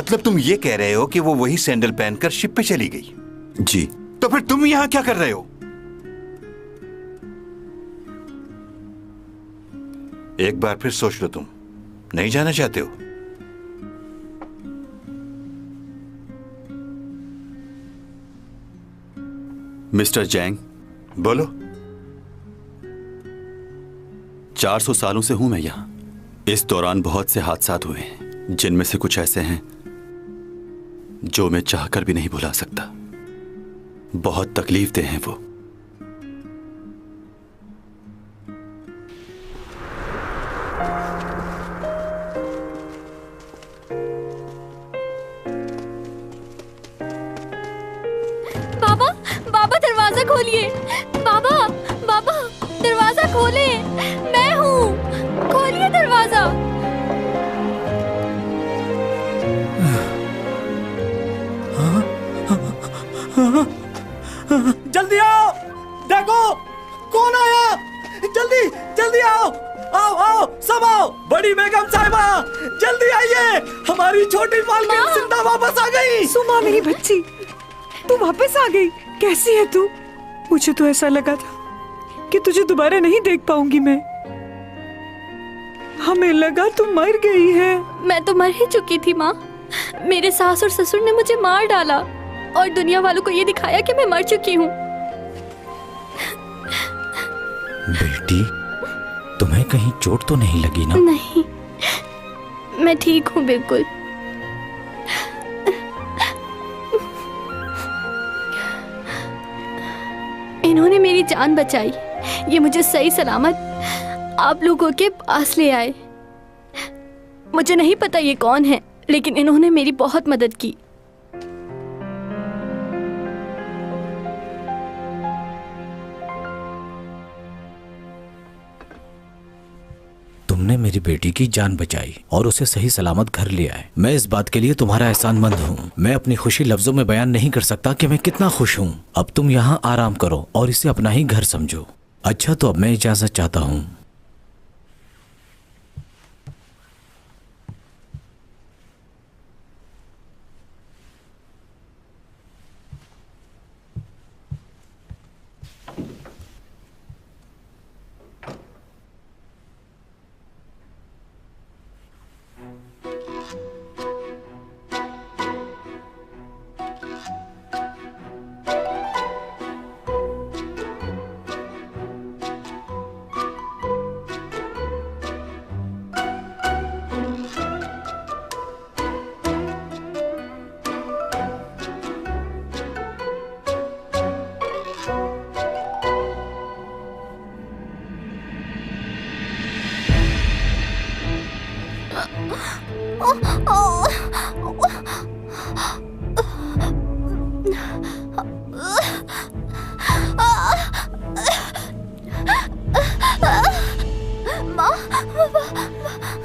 मतलब तुम ये कह रहे हो कि वो वही सैंडल पहनकर शिप पे चली गई? जी। तो फिर तुम यहाँ क्या कर रहे हो? एक बार फिर सोच लो, तुम नहीं जाना चाहते हो? मिस्टर जैंग। बोलो। 400 सालों से हूं मैं यहां। इस दौरान बहुत से हादसात हुए हैं, जिनमें से कुछ ऐसे हैं जो मैं चाहकर भी नहीं भुला सकता। बहुत तकलीफ देह हैं वो। बाबा, बाबा दरवाजा खोलिए। बाबा, बाबा दरवाजा खोले। मैं हूँ, खोलिए दरवाजा। जल्दी आओ, देखो कौन आया। जल्दी जल्दी आओ, आओ आओ सब आओ। बड़ी बेगम साहिबा जल्दी आइए, हमारी छोटी मालकिन जिंदा वापस आ गई। सुमा मेरी बच्ची, तू वापस आ गई। कैसी है तू? मुझे तो ऐसा लगा था कि तुझे दोबारा नहीं देख पाऊंगी मैं। हमें लगा तू मर गई है। मैं तो मर ही चुकी थी माँ। मेरे सास और ससुर ने मुझे मार डाला और दुनिया वालों को ये दिखाया कि मैं मर चुकी हूँ। बेटी, तुम्हें कहीं चोट तो नहीं लगी ना? नहीं, मैं ठीक हूँ बिल्कुल। इन्होंने मेरी जान बचाई। ये मुझे सही सलामत आप लोगों के पास ले आए। मुझे नहीं पता ये कौन है, लेकिन इन्होंने मेरी बहुत मदद की। तुमने मेरी बेटी की जान बचाई और उसे सही सलामत घर ले आए। मैं इस बात के लिए तुम्हारा एहसानमंद हूँ। मैं अपनी खुशी लफ्जों में बयान नहीं कर सकता कि मैं कितना खुश हूँ। अब तुम यहाँ आराम करो और इसे अपना ही घर समझो। अच्छा, तो अब मैं इजाजत चाहता हूँ।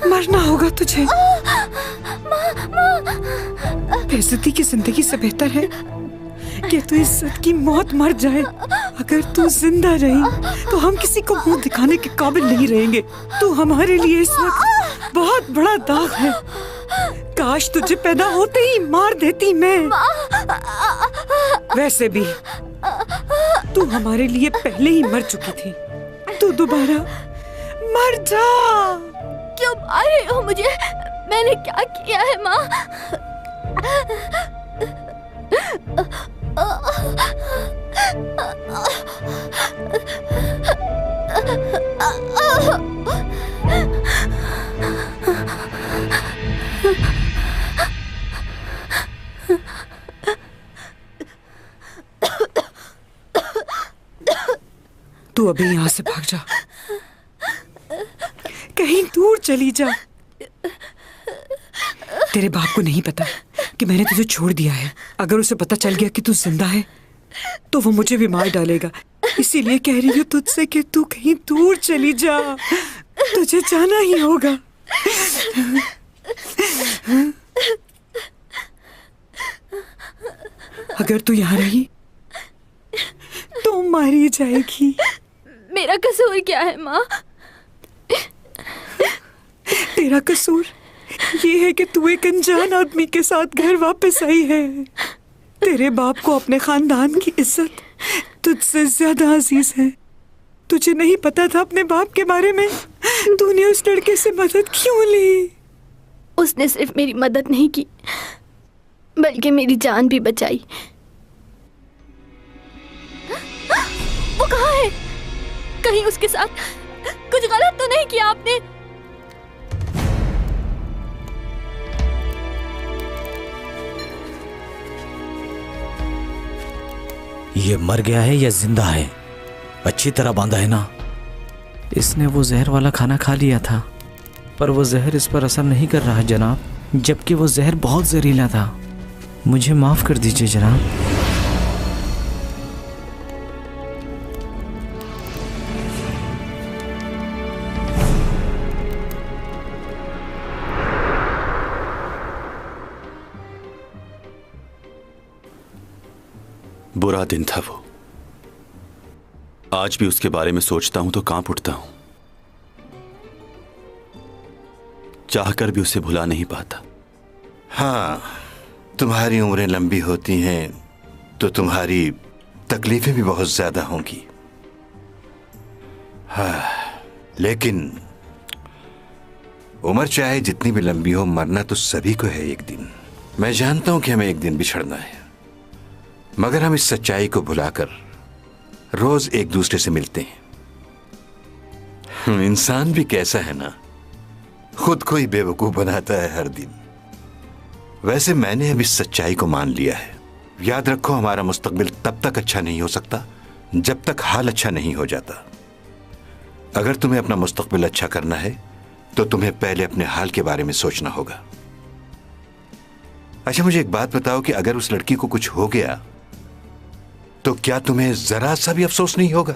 मरना होगा तुझे। बेइज्जती की जिंदगी से बेहतर है कि तू इज्जत की मौत मर जाए। अगर तू जिंदा रही तो हम किसी को मुंह दिखाने के काबिल नहीं रहेंगे। तू हमारे लिए इस वक्त बहुत बड़ा दाग है। काश तुझे पैदा होते ही मार देती मैं। वैसे भी तू हमारे लिए पहले ही मर चुकी थी। तू दोबारा मर जा। क्यों मार रहे हो मुझे? मैंने क्या किया है माँ? तू अभी यहाँ से भाग जा, कहीं दूर चली जा। तेरे बाप को नहीं पता कि मैंने तुझे छोड़ दिया है। अगर उसे पता चल गया कि तू जिंदा है तो वो मुझे भी मार डालेगा। इसीलिए कह रही हूँ तुझसे कि तू कहीं दूर चली जा। तुझे जाना ही होगा। अगर तू यहाँ रही तो मारी जाएगी। मेरा कसूर क्या है माँ? तेरा कसूर ये है कि तू एक अनजान आदमी के साथ घर वापस आई है। तेरे बाप को अपने खानदान की इज्जत तुझसे ज्यादा अजीज है। तुझे नहीं पता था अपने बाप के बारे में? तूने उस लड़के से मदद क्यों ली? उसने सिर्फ मेरी मदद नहीं की बल्कि मेरी जान भी बचाई। वो कहाँ है? कहीं उसके साथ कुछ गलत तो नहीं किया आपने? ये मर गया है या जिंदा है? अच्छी तरह बांधा है ना? इसने वो जहर वाला खाना खा लिया था, पर वो जहर इस पर असर नहीं कर रहा जनाब, जबकि वो जहर बहुत जहरीला था। मुझे माफ कर दीजिए जनाब। बुरा दिन था वो। आज भी उसके बारे में सोचता हूं तो कांप उठता हूं। चाहकर भी उसे भुला नहीं पाता। हाँ, तुम्हारी उम्रें लंबी होती हैं तो तुम्हारी तकलीफें भी बहुत ज्यादा होंगी। हाँ, लेकिन उम्र चाहे जितनी भी लंबी हो, मरना तो सभी को है एक दिन। मैं जानता हूं कि हमें एक दिन बिछड़ना है, मगर हम इस सच्चाई को भुलाकर रोज एक दूसरे से मिलते हैं। इंसान भी कैसा है ना, खुद को ही बेवकूफ बनाता है हर दिन। वैसे मैंने अब इस सच्चाई को मान लिया है। याद रखो, हमारा मुस्तकबिल तब तक अच्छा नहीं हो सकता जब तक हाल अच्छा नहीं हो जाता। अगर तुम्हें अपना मुस्तकबिल अच्छा करना है तो तुम्हें पहले अपने हाल के बारे में सोचना होगा। अच्छा, मुझे एक बात बताओ कि अगर उस लड़की को कुछ हो गया तो क्या तुम्हें जरा सा भी अफसोस नहीं होगा?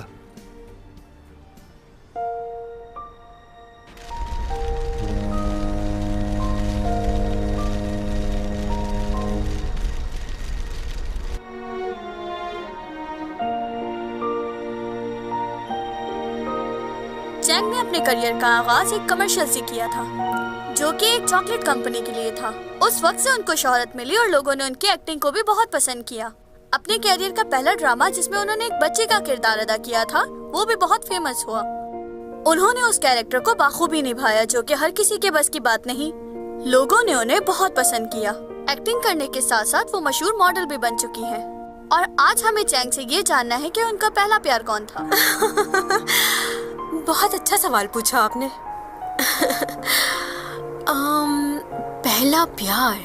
चैंग ने अपने करियर का आगाज एक कमर्शियल से किया था, जो कि एक चॉकलेट कंपनी के लिए था। उस वक्त से उनको शोहरत मिली और लोगों ने उनकी एक्टिंग को भी बहुत पसंद किया। अपने कैरियर का पहला ड्रामा, जिसमें उन्होंने एक बच्चे का किरदार अदा किया था, वो भी बहुत फेमस हुआ। उन्होंने उस कैरेक्टर को बाखूबी निभाया, जो कि हर किसी के बस की बात नहीं। लोगों ने उन्हें बहुत पसंद किया। एक्टिंग करने के साथ साथ वो मशहूर मॉडल भी बन चुकी हैं। और आज हमें चैंग से ये जानना है कि उनका पहला प्यार कौन था। बहुत अच्छा सवाल पूछा आपने। पहला प्यार,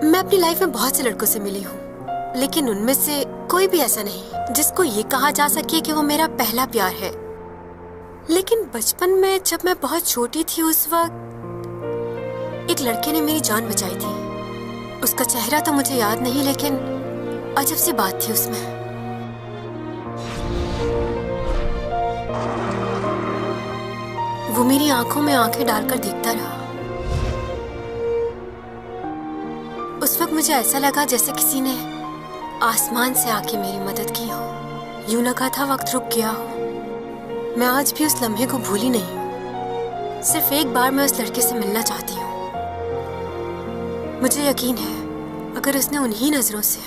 मैं अपनी लाइफ में बहुत से लड़कों से मिली हूँ, लेकिन उनमें से कोई भी ऐसा नहीं जिसको ये कहा जा सके कि वो मेरा पहला प्यार है। लेकिन बचपन में जब मैं बहुत छोटी थी, उस वक्त एक लड़के ने मेरी जान बचाई थी। उसका चेहरा तो मुझे याद नहीं, लेकिन अजब सी बात थी उसमें। वो मेरी आंखों में आंखें डालकर देखता रहा। उस वक्त मुझे ऐसा लगा जैसे किसी ने आसमान से आके मेरी मदद की हो। यूं लगा था वक्त रुक गया हो। मैं आज भी उस लम्हे को भूली नहीं हूँ। सिर्फ एक बार मैं उस लड़के से मिलना चाहती हूँ। मुझे यकीन है, अगर उसने उन्हीं नजरों से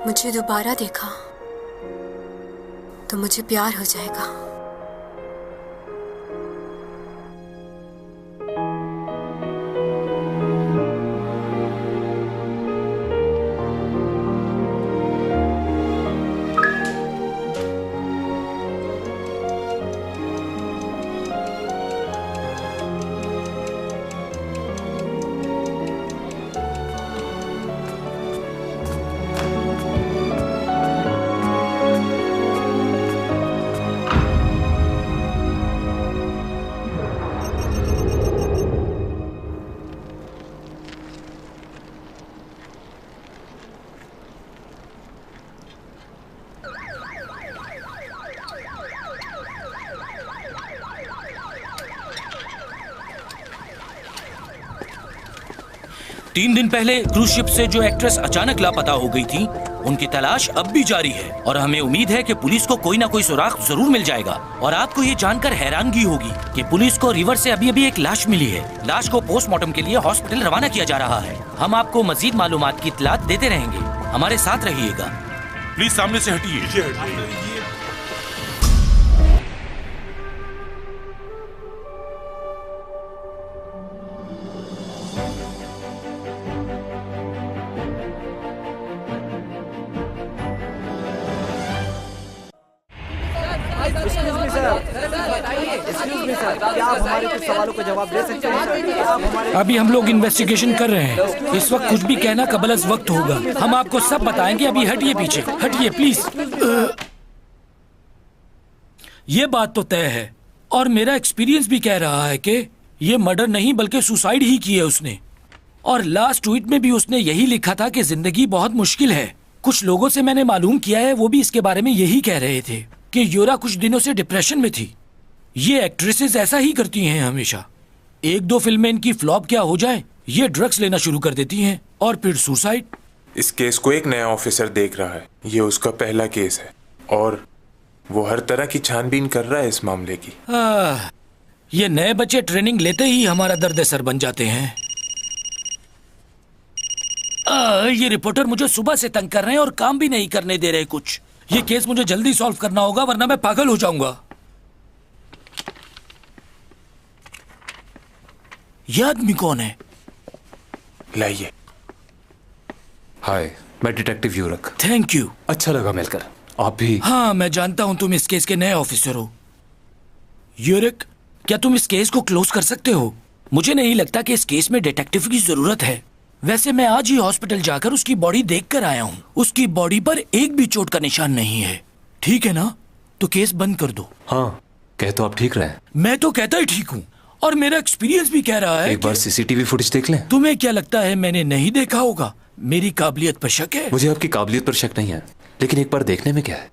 मुझे दोबारा देखा तो मुझे प्यार हो जाएगा। तीन दिन पहले क्रूज शिप से जो एक्ट्रेस अचानक लापता हो गई थी, उनकी तलाश अब भी जारी है और हमें उम्मीद है कि पुलिस को कोई ना कोई सुराग जरूर मिल जाएगा। और आपको ये जानकर हैरानगी होगी कि पुलिस को रिवर से अभी एक लाश मिली है। लाश को पोस्टमार्टम के लिए हॉस्पिटल रवाना किया जा रहा है। हम आपको मजीद मालूमात की इत्तलात देते रहेंगे, हमारे साथ रहिएगा। प्लीज सामने से हटिए। अभी हम लोग इन्वेस्टिगेशन कर रहे हैं। इस वक्त कुछ भी कहना कबल अज़ वक्त होगा। हम आपको सब बताएंगे। अभी हटिए पीछे, हटिए प्लीज। ये बात तो तय है और मेरा एक्सपीरियंस भी कह रहा है कि ये मर्डर नहीं बल्कि सुसाइड ही की है उसने। और लास्ट ट्वीट में भी उसने यही लिखा था कि जिंदगी बहुत मुश्किल है। कुछ लोगों से मैंने मालूम किया है, वो भी इसके बारे में यही कह रहे थे कि योरा कुछ दिनों से डिप्रेशन में थी। ये एक्ट्रेसेस ऐसा ही करती हैं हमेशा। एक दो फिल्में इनकी फ्लॉप क्या हो जाए, ये ड्रग्स लेना शुरू कर देती हैं और फिर सुसाइड। इस केस को एक नया ऑफिसर देख रहा है। ये उसका पहला केस है और वो हर तरह की छानबीन कर रहा है इस मामले की। ये नए बच्चे ट्रेनिंग लेते ही हमारा दर्द सर बन जाते हैं। ये रिपोर्टर मुझे सुबह से तंग कर रहे हैं और काम भी नहीं करने दे रहे कुछ। ये केस मुझे जल्दी सॉल्व करना होगा वरना मैं पागल हो जाऊंगा। ये आदमी कौन है? लाइए। हाय, मैं डिटेक्टिव यूरक। Thank you. अच्छा लगा मिलकर। आप भी? हाँ, मैं जानता हूँ तुम इस केस के नए ऑफिसर हो। यूरक, क्या तुम इस केस को क्लोज कर सकते हो? मुझे नहीं लगता कि इस केस में डिटेक्टिव की जरूरत है। वैसे मैं आज ही हॉस्पिटल जाकर उसकी बॉडी देख कर आया हूँ। उसकी बॉडी पर एक भी चोट का निशान नहीं है। ठीक है ना? तो केस बंद कर दो। हाँ, कह तो आप ठीक रहे हैं। मैं तो कहता ही ठीक हूँ और मेरा एक्सपीरियंस भी कह रहा है। एक बार सीसीटीवी फुटेज देख लें। तुम्हें क्या लगता है मैंने नहीं देखा होगा? मेरी काबिलियत पर शक है? मुझे आपकी काबिलियत पर शक नहीं है, लेकिन एक बार देखने में क्या है।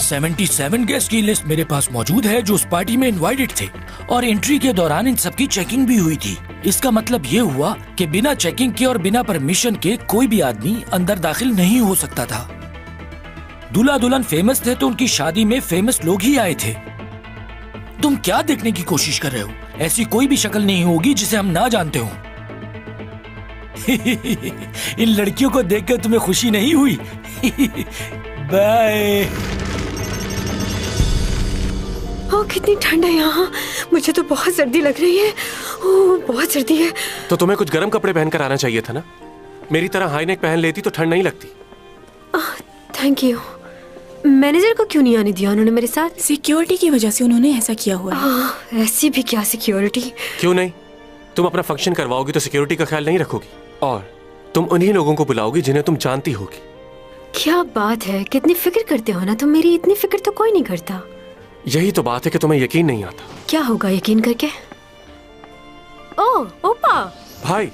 77 गेस्ट की लिस्ट मेरे पास मौजूद है जो उस पार्टी में इनवाइटेड थे और एंट्री के दौरान इन सबकी चेकिंग भी हुई थी। इसका मतलब ये हुआ कि बिना चेकिंग के और बिना परमिशन के कोई भी आदमी अंदर दाखिल नहीं हो सकता था। दूल्हा दुल्हन फेमस थे तो उनकी शादी में फेमस लोग ही आए थे। तुम क्या देखने की कोशिश कर रहे हो? ऐसी कोई भी शक्ल नहीं होगी जिसे हम ना जानते हो। इन लड़कियों को देखकर तुम्हें खुशी नहीं हुई? बाय। ओह, कितनी ठंड है यहाँ। मुझे तो बहुत सर्दी लग रही है। ओह, बहुत सर्दी है। तो तुम्हें कुछ गर्म कपड़े पहनकर आना चाहिए था ना। मेरी तरह हाई नेक पहन लेती तो ठंड नहीं लगती। Thank you. मैनेजर को क्यों नहीं आने दिया उन्होंने मेरे साथ? सिक्योरिटी की वजह से उन्होंने ऐसा किया हुआ है। ऐसी भी क्या सिक्योरिटी? क्यों नहीं? तुम अपना फंक्शन करवाओगी तो सिक्योरिटी का ख्याल नहीं रखोगी और तुम उन्हीं लोगों को बुलाओगी जिन्हें तुम जानती होगी। क्या बात है, कितनी फिक्र करते हो ना तुम मेरी। इतनी फिक्र तो कोई नहीं करता। यही तो बात है कि तुम्हें यकीन नहीं आता। क्या होगा यकीन करके? ओह ओपा भाई।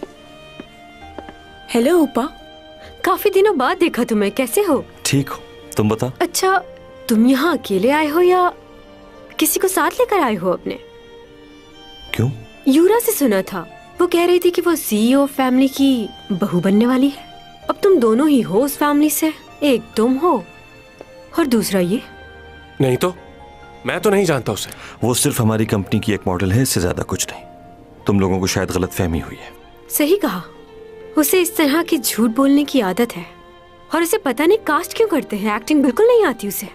हेलो ओपा, काफी दिनों बाद देखा तुम्हें। कैसे हो? ठीक हो, तुम बता। अच्छा, तुम यहाँ अकेले आए हो या किसी को साथ लेकर आए हो अपने? क्यों? यूरा से सुना था, वो कह रही थी कि वो सीईओ फैमिली की बहू बनने वाली है। अब तुम दोनों ही हो उस फैमिली से। एक तुम हो और दूसरा ये। नहीं तो मैं तो नहीं जानता उसे। वो सिर्फ हमारी कंपनी की एक मॉडल है, इससे ज्यादा कुछ नहीं। तुम लोगों को शायद गलतफहमी हुई है। सही कहा। उसे इस तरह की झूठ बोलने की आदत है और उसे पता नहीं कास्ट क्यों करते हैं। एक्टिंग बिल्कुल नहीं आती उसे।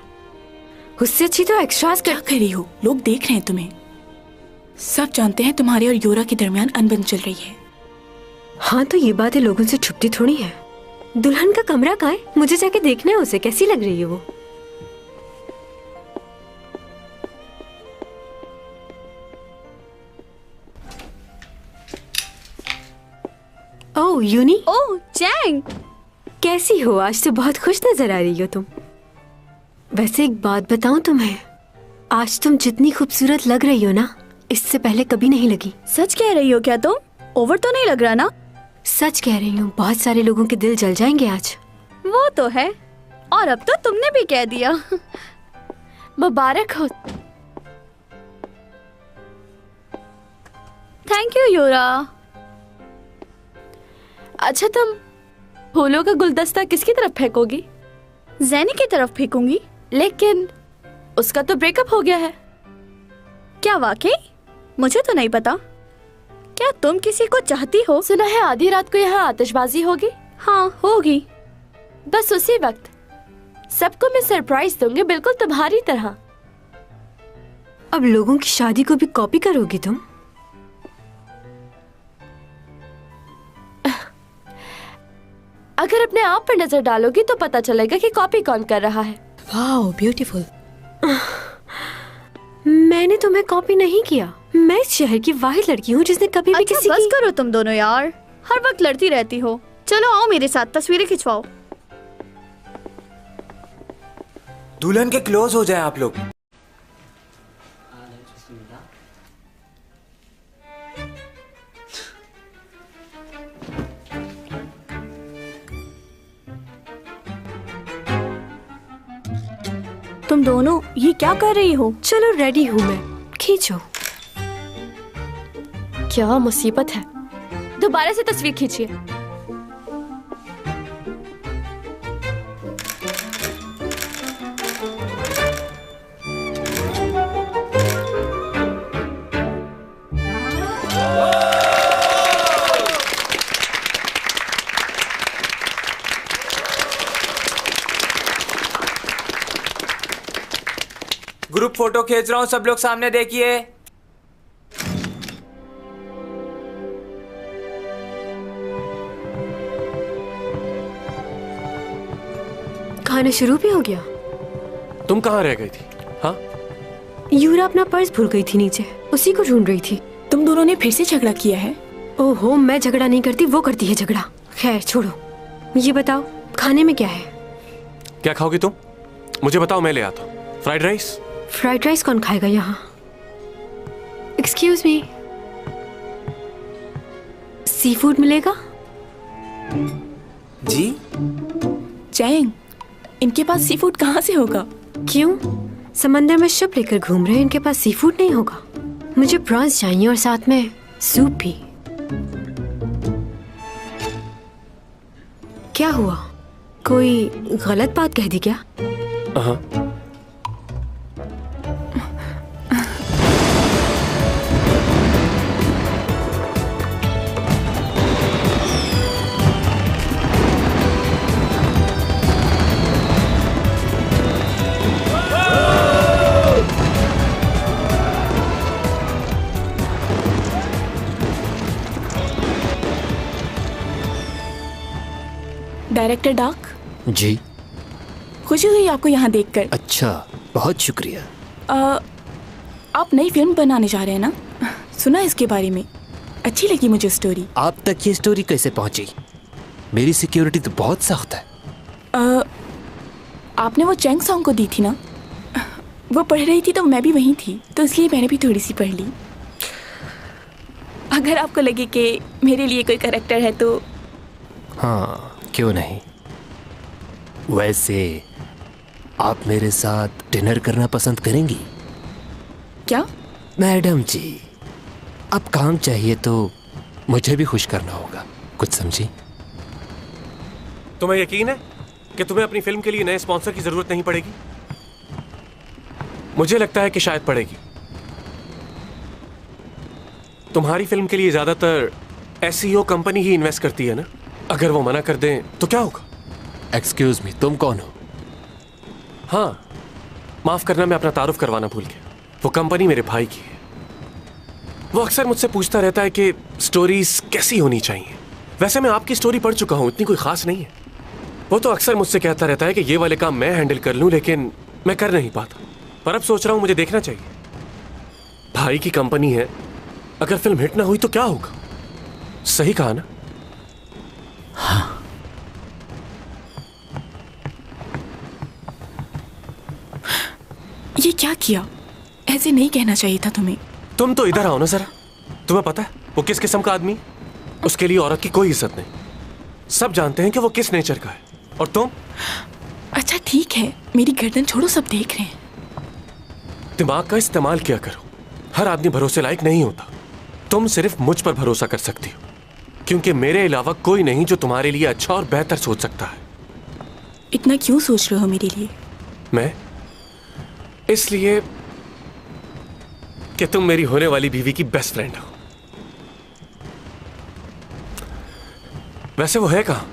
उससे अच्छी तो एक्स्ट्रास क्या कर रही हो? लोग देख रहे हैं तुम्हें। सब जानते हैं तुम्हारे और योरा के दरमियान अनबन चल रही है। हाँ, तो ये बातें लोगों से छुपती थोड़ी है। दुल्हन का कमरा कहाँ है? मुझे जाके देखना है उसे, कैसी लग रही है वो। ओह यूनी। ओह चैंग, कैसी हो? आज तो बहुत खुश नजर आ रही हो तुम। वैसे एक बात बताऊं तुम्हें, आज तुम जितनी खूबसूरत लग रही हो ना, इससे पहले कभी नहीं लगी। सच कह रही हो क्या तुम? ओवर तो नहीं लग रहा ना? सच कह रही हूँ। बहुत सारे लोगों के दिल जल जाएंगे आज। वो तो है, और अब तो तुमने भी कह दिया। मुबारक हो। थैंक यू योरा। अच्छा, तुम फूलों का गुलदस्ता किसकी तरफ फेंकोगी? जैनी की तरफ फेंकूंगी। लेकिन उसका तो ब्रेकअप हो गया है। क्या वाकई? मुझे तो नहीं पता। क्या तुम किसी को चाहती हो? सुना है आधी रात को यहाँ आतिशबाजी होगी। हाँ होगी। बस उसी वक्त सबको मैं सरप्राइज दूंगी, बिल्कुल तुम्हारी तरह। अब लोगों की शादी को भी कॉपी करोगी तुम? अगर अपने आप पर नजर डालोगी तो पता चलेगा कि कॉपी कौन कर रहा है। Wow, beautiful. मैंने तुम्हें कॉपी नहीं किया। मैं इस शहर की वाहिद लड़की हूँ जिसने कभी भी किसी बस करो तुम दोनों यार, हर वक्त लड़ती रहती हो। चलो आओ मेरे साथ तस्वीरें खिंचवाओ। दुल्हन के क्लोज हो जाए आप लोग। तुम दोनों ये क्या कर रही हो? चलो रेडी हूँ मैं, खींचो। क्या मुसीबत है। दोबारा से तस्वीर खींचिए। ग्रुप फोटो खींच रहा हूँ, सब लोग सामने देखिए। खाना शुरू भी हो गया? तुम कहाँ रह गई थी? हाँ, यूरा अपना पर्स भूल गई थी नीचे, उसी को ढूंढ रही थी। तुम दोनों ने फिर से झगड़ा किया है? ओहो, मैं झगड़ा नहीं करती, वो करती है झगड़ा। खैर छोड़ो, ये बताओ खाने में क्या है? क्या खाओगी तुम? मुझे बताओ, मैं ले आता हूँ। Fried rice? फ्राइड राइस कौन खाएगा यहाँ? एक्सक्यूज मी, सी फूड मिलेगा? जी? चैंग, इनके पास सी फूड कहाँ से होगा? क्यों? समंदर में शिप लेकर घूम रहे हैं, इनके पास सी फूड नहीं होगा? मुझे प्रॉन्स चाहिए और साथ में सूप भी। क्या हुआ, कोई गलत बात कह दी क्या? हाँ। डायरेक्टर डार्क जी। खुशी हुई आपको यहाँ देखकर। अच्छा, बहुत शुक्रिया। आप नई फिल्म बनाने जा रहे हैं ना? सुना इसके बारे में, अच्छी लगी मुझे स्टोरी। आप तक ये स्टोरी कैसे पहुंची? मेरी सिक्योरिटी तो बहुत सख्त है। आपने वो चैंग सॉन्ग को दी थी ना? वो पढ़ रही थी तो मैं भी वहीं थी, तो इसलिए मैंने भी थोड़ी सी पढ़ ली। अगर आपको लगे कि मेरे लिए कोई कैरेक्टर है तो। हाँ, क्यों नहीं। वैसे आप मेरे साथ डिनर करना पसंद करेंगी? क्या? मैडम जी, अब काम चाहिए तो मुझे भी खुश करना होगा, कुछ समझी? तुम्हें यकीन है कि तुम्हें अपनी फिल्म के लिए नए स्पॉन्सर की जरूरत नहीं पड़ेगी? मुझे लगता है कि शायद पड़ेगी। तुम्हारी फिल्म के लिए ज्यादातर एसईओ कंपनी ही इन्वेस्ट करती है ना? अगर वो मना कर दें तो क्या होगा? एक्सक्यूज मी, तुम कौन हो? हाँ, माफ करना, मैं अपना तारुफ करवाना भूल गया। वो कंपनी मेरे भाई की है। वो अक्सर मुझसे पूछता रहता है कि स्टोरीज कैसी होनी चाहिए। वैसे मैं आपकी स्टोरी पढ़ चुका हूं, इतनी कोई खास नहीं है। वो तो अक्सर मुझसे कहता रहता है कि ये वाले काम मैं हैंडल कर लूं, लेकिन मैं कर नहीं पाता। पर अब सोच रहा हूं मुझे देखना चाहिए। भाई की कंपनी है, अगर फिल्म हिट ना हुई तो क्या होगा? सही कहा ना? हाँ। ये क्या किया? ऐसे नहीं कहना चाहिए था तुम्हें। तुम तो इधर आओ ना जरा। तुम्हें पता है वो किस किस्म का आदमी? उसके लिए औरत की कोई इज्जत नहीं। सब जानते हैं कि वो किस नेचर का है। और तुम? अच्छा ठीक है, मेरी गर्दन छोड़ो, सब देख रहे हैं। दिमाग का इस्तेमाल किया करो। हर आदमी भरोसे लायक नहीं होता। तुम सिर्फ मुझ पर भरोसा कर सकती हो। क्योंकि मेरे अलावा कोई नहीं जो तुम्हारे लिए अच्छा और बेहतर सोच सकता है। इतना क्यों सोच रहे हो मेरे लिए? मैं इसलिए कि तुम मेरी होने वाली बीवी की बेस्ट फ्रेंड हो। वैसे वो है कहाँ?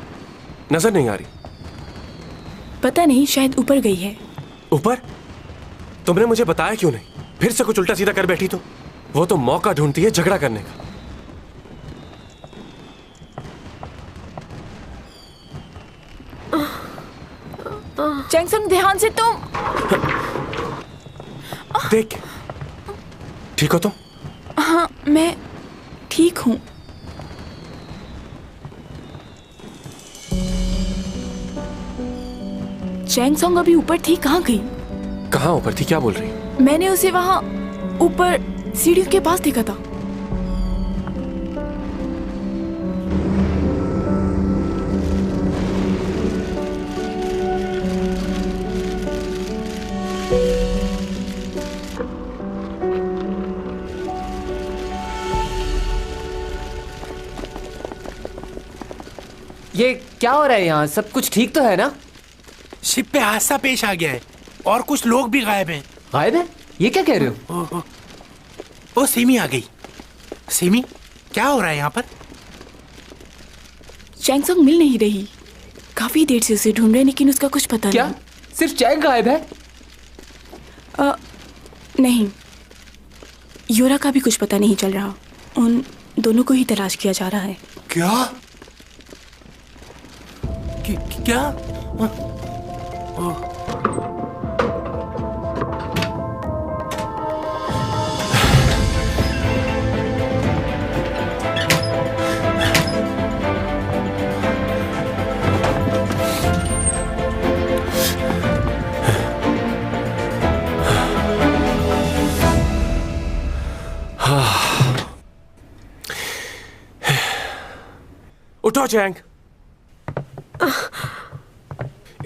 नजर नहीं आ रही। पता नहीं, शायद ऊपर गई है। ऊपर? तुमने मुझे बताया क्यों नहीं? फिर से कुछ उल्टा सीधा कर बैठी तो? वो तो मौका ढूंढती है झगड़ा करने का। चैंगसंग, ध्यान से तुम। देख, ठीक हो तुम? हाँ, मैं ठीक हूँ। चैंगसंग अभी ऊपर थी, कहाँ गई? कहाँ ऊपर थी? क्या बोल रही? मैंने उसे वहाँ ऊपर सीढ़ियों के पास देखा था। ये क्या हो रहा है यहाँ? सब कुछ ठीक तो है ना? शिप पे हादसा पेश आ गया है और कुछ लोग भी गायब हैं। गायब है? ये क्या कह रहे हो? ओ सिमी आ गई। सिमी, क्या हो रहा है यहाँ पर? चैंगसंग मिल नहीं रही। काफी देर से उसे ढूंढ रहे हैं, लेकिन उसका कुछ पता क्या? नहीं। सिर्फ चैंग गायब है? नहीं, योरा का भी कुछ पता नहीं चल रहा। उन दोनों को ही तलाश किया जा रहा है। क्या? क्या? उठो चैंग।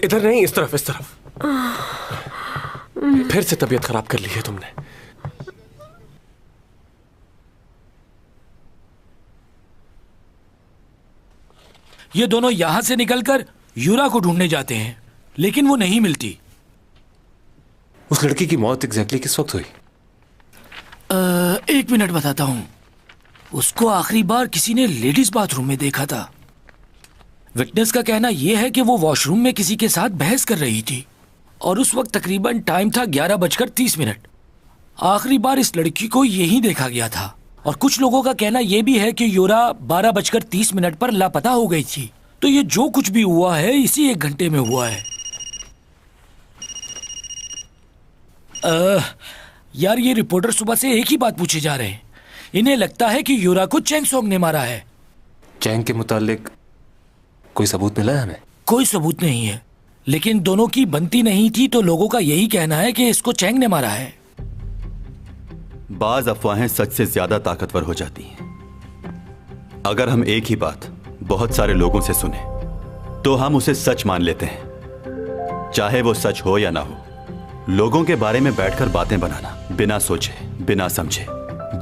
इधर नहीं, इस तरफ, इस तरफ। फिर से तबीयत खराब कर ली है तुमने। ये दोनों यहां से निकलकर यूरा को ढूंढने जाते हैं, लेकिन वो नहीं मिलती। उस लड़की की मौत एग्जैक्टली किस वक्त हुई? 1 मिनट बताता हूं। उसको आखिरी बार किसी ने लेडीज बाथरूम में देखा था। विटनेस का कहना यह है कि वो वॉशरूम में किसी के साथ बहस कर रही थी और उस वक्त तकरीबन टाइम था 11:30। आखिरी बार इस लड़की को यहीं देखा गया था और कुछ लोगों का कहना यह भी है कि योरा 12:30 पर लापता हो गई थी। तो ये जो कुछ भी हुआ है इसी 1 घंटे में हुआ है। यार, ये रिपोर्टर सुबह से एक ही बात पूछे जा रहे हैं। इन्हें लगता है कि योरा को चैंगसोंग ने मारा है। चैंग के मुतालिक कोई सबूत मिला है हमें? कोई सबूत नहीं है, लेकिन दोनों की बनती नहीं थी तो लोगों का यही कहना है कि इसको चैंग ने मारा है। बाज अफवाहें सच से ज्यादा ताकतवर हो जाती हैं। अगर हम एक ही बात बहुत सारे लोगों से सुने तो हम उसे सच मान लेते हैं, चाहे वो सच हो या ना हो। लोगों के बारे में बैठकर बातें बनाना, बिना सोचे बिना समझे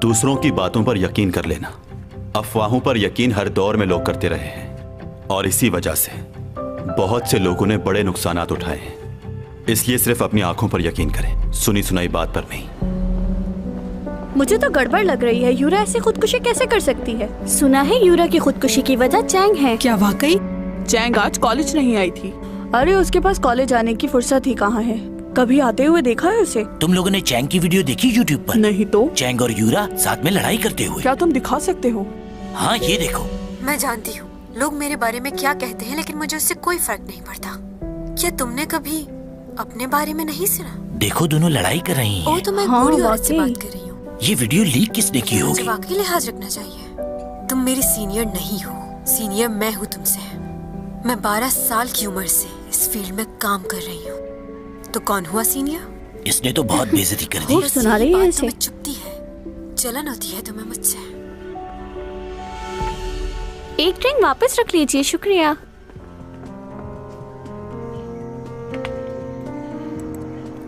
दूसरों की बातों पर यकीन कर लेना, अफवाहों पर यकीन हर दौर में लोग करते रहे हैं और इसी वजह से बहुत से लोगों ने बड़े नुकसानात उठाए हैं। इसलिए सिर्फ अपनी आंखों पर यकीन करें, सुनी सुनाई बात पर नहीं। मुझे तो गड़बड़ लग रही है। यूरा ऐसे खुदकुशी कैसे कर सकती है? सुना है यूरा की खुदकुशी की वजह चैंग है। क्या वाकई? चैंग आज कॉलेज नहीं आई थी। अरे उसके पास कॉलेज आने की फुर्सत ही कहाँ है? कभी आते हुए देखा है उसे? तुम लोगों ने चैंग की वीडियो देखी यूट्यूब पर? नहीं तो। चैंग और यूरा साथ में लड़ाई करते हुए। क्या तुम दिखा सकते हो? हाँ, ये देखो। मैं जानती हूँ लोग मेरे बारे में क्या कहते हैं, लेकिन मुझे उससे कोई फर्क नहीं पड़ता। क्या तुमने कभी अपने बारे में नहीं सुना? देखो, दोनों लड़ाई कर रही हैं। ओ, तो मैं बूढ़ी औरत से बात कर रही हूँ। ये वीडियो लीक किसने की होगी? मुझे वाकई लिहाज रखना चाहिए। तुम मेरी सीनियर नहीं हो, सीनियर मैं हूँ तुमसे। मैं 12 साल की उम्र से इस फील्ड में काम कर रही हूँ। तो कौन हुआ सीनियर? इसने तो बहुत बेइज्जती कर दी। सुना रही है इसे। चुपती है, जलन होती है तुम्हें मुझसे। एक ड्रिंक वापस रख लीजिए, शुक्रिया।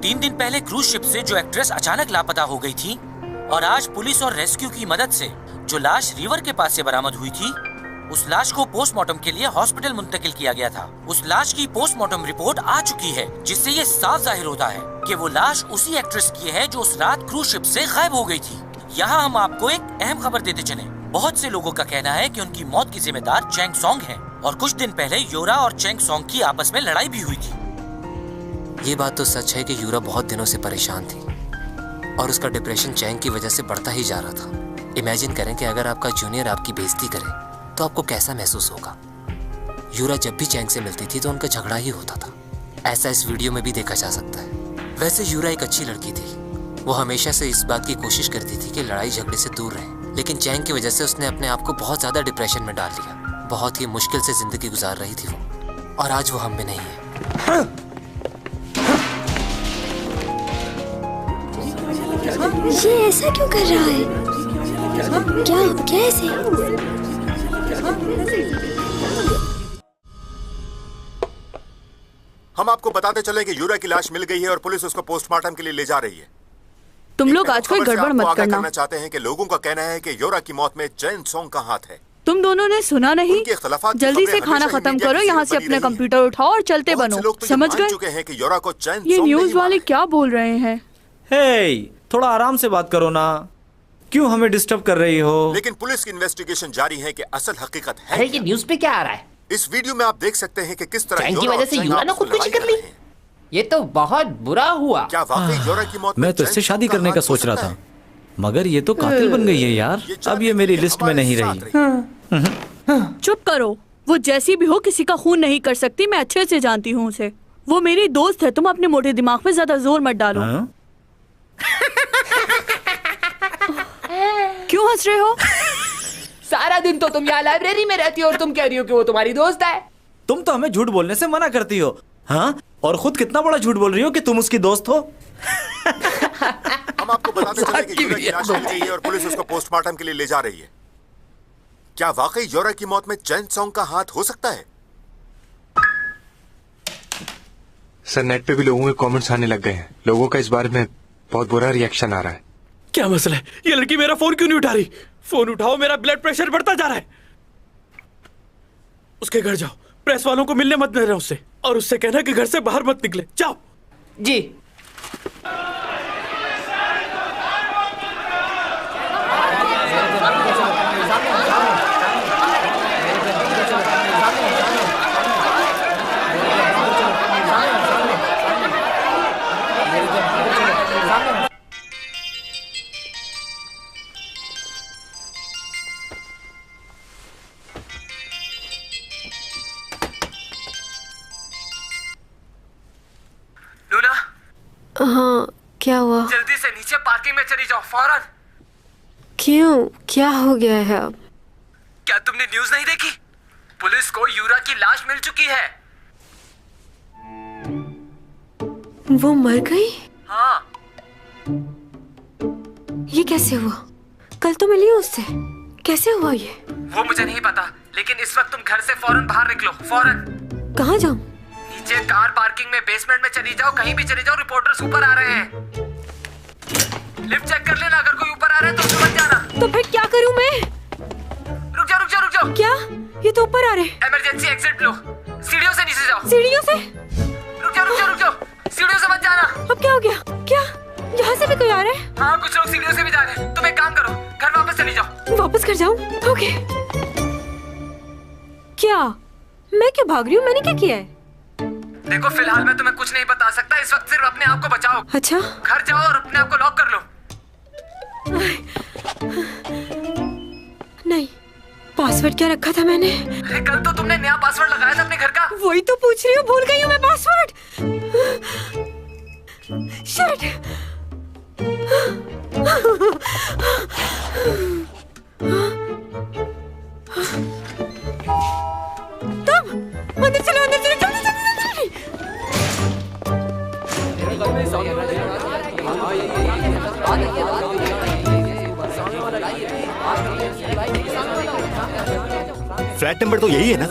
तीन दिन पहले क्रूज शिप से जो एक्ट्रेस अचानक लापता हो गई थी और आज पुलिस और रेस्क्यू की मदद से जो लाश रिवर के पास से बरामद हुई थी, उस लाश को पोस्टमार्टम के लिए हॉस्पिटल मुंतकिल किया गया था। उस लाश की पोस्टमार्टम रिपोर्ट आ चुकी है, जिससे ये साफ जाहिर होता है कि वो लाश उसी एक्ट्रेस की है जो उस रात क्रूज शिप से गायब हो गई थी। यहाँ हम आपको एक अहम खबर देते चले। बहुत से लोगों का कहना है कि उनकी मौत की जिम्मेदार चैंग सॉन्ग है और कुछ दिन पहले यूरा और चैंग सॉन्ग की आपस में लड़ाई भी हुई थी। ये बात तो सच है कि यूरा बहुत दिनों से परेशान थी और उसका डिप्रेशन चैंग की वजह से बढ़ता ही जा रहा था। इमेजिन करें कि अगर आपका जूनियर आपकी बेइज्जती करे तो आपको कैसा महसूस होगा। यूरा जब भी चैंग से मिलती थी तो उनका झगड़ा ही होता था। ऐसा इस वीडियो में भी देखा जा सकता है। वैसे यूरा एक अच्छी लड़की थी। वो हमेशा से इस बात की कोशिश करती थी कि लड़ाई झगड़े से दूर रहे, लेकिन चैंग की वजह से उसने अपने आप को बहुत ज्यादा डिप्रेशन में डाल लिया। बहुत ही मुश्किल से जिंदगी गुजार रही थी वो, और आज वो हम में नहीं है। ये ऐसा क्यों कर रहा है? क्या कैसे? हम आपको बताते चले कि यूरा की लाश मिल गई है और पुलिस उसको पोस्टमार्टम के लिए ले जा रही है। तुम लोग आज कोई गड़बड़ मत करना। चाहते हैं कि लोगों का कहना है कि यूरा की मौत में चैंग सॉन्ग का हाथ है। तुम दोनों ने सुना नहीं? जल्दी से खाना खत्म करो, यहाँ से अपने कंप्यूटर उठाओ और चलते बनो। समझ गए? ये न्यूज वाले क्या बोल रहे हैं? हे, थोड़ा आराम से बात करो ना। क्यों हमें डिस्टर्ब कर रही हो? लेकिन पुलिस की इन्वेस्टिगेशन जारी है कि असल हकीकत है। अरे ये न्यूज़ पे क्या आ रहा है? इस वीडियो में आप देख सकते हैं कि किस तरह चैंग की वजह से यूरा ने खुदकुशी कर ली। ये तो बहुत बुरा हुआ। क्या वाकई यूरा की मौत? मैं तो इससे शादी करने का सोच रहा था, मगर ये तो कातिल बन गई है यार। अब ये मेरी लिस्ट में नहीं रही। चुप करो। वो जैसी भी हो किसी का खून नहीं कर सकती। मैं अच्छे से जानती हूँ उसे। वो मेरी दोस्त है। तुम अपने मोटे दिमाग पे ज्यादा जोर मत डालो। क्यों हंस रहे हो? सारा दिन तो तुम यहाँ लाइब्रेरी में रहती हो और तुम कह रही हो कि वो तुम्हारी दोस्त है। तुम तो हमें झूठ बोलने से मना करती हो, हाँ? और खुद कितना बड़ा झूठ बोल रही हो कि तुम उसकी दोस्त हो। हम आपको बताते चले कि यूरा की लाश मिल गई है और पुलिस उसको पोस्टमार्टम के लिए ले जा रही है। क्या वाकई यूरा की मौत में चैंग सॉन्ग का हाथ हो सकता है? सर, नेट पे भी लोगों के कमेंट्स आने लग गए हैं। लोगों का इस बारे में बहुत बुरा रिएक्शन आ रहा है। क्या मसला है? ये लड़की मेरा फोन क्यों नहीं उठा रही? फोन उठाओ, मेरा ब्लड प्रेशर बढ़ता जा रहा है। उसके घर जाओ, प्रेस वालों को मिलने मत देना उससे, और उससे कहना कि घर से बाहर मत निकले। जाओ। जी। हाँ, क्या हुआ? जल्दी से नीचे पार्किंग में चली जाओ फौरन। क्यों? क्या हो गया है अब? क्या तुमने न्यूज़ नहीं देखी? पुलिस को यूरा की लाश मिल चुकी है। वो मर गई? हाँ। ये कैसे हुआ? कल तो मिली उससे। कैसे हुआ ये? वो मुझे नहीं पता, लेकिन इस वक्त तुम घर से फौरन बाहर निकलो, फौरन। कहाँ जाऊँ? नीचे कार पार्किंग में बेसमेंट में चली जाओ, कहीं भी चली जाओ। रिपोर्टर्स ऊपर आ रहे हैं। लिफ्ट चेक कर लेना, अगर कोई ऊपर आ रहा है तो समझ जाना। तो फिर क्या करूँ मैं? रुक जाओ, रुक जाओ, रुक जाओ। क्या? ये तो ऊपर आ रहे हैं। इमरजेंसी एग्जिट लो। सीढ़ियों से नीचे जाओ। सीढ़ियों से? रुक जाओ, रुक जाओ, रुक जाओ। सीढ़ियों से मत जाना। अब क्या हो गया? क्या यहाँ से भी कोई आ रहा है? हाँ, कुछ लोग सीढ़ियों से भी जा रहे हैं। तुम एक काम करो, घर वापस चली जाओ। वापस घर जाऊँ? ओके। क्या? मैं क्यों भाग रही हूँ? मैंने क्या किया है? देखो, फिलहाल मैं तुम्हें कुछ नहीं बता सकता। इस वक्त सिर्फ अपने आप को बचाओ। अच्छा। घर जाओ और अपने आप को लॉक कर लो। नहीं, पासवर्ड क्या रखा था मैंने? अरे कल तो तुमने नया पासवर्ड लगाया था अपने घर का। वही तो पूछ रही हूँ, भूल गई हूँ मैं पासवर्ड। शिट। तुम अंदर चलो, अंदर चलो, जल्दी जल्दी फ्लैट नंबर तो यही है ना?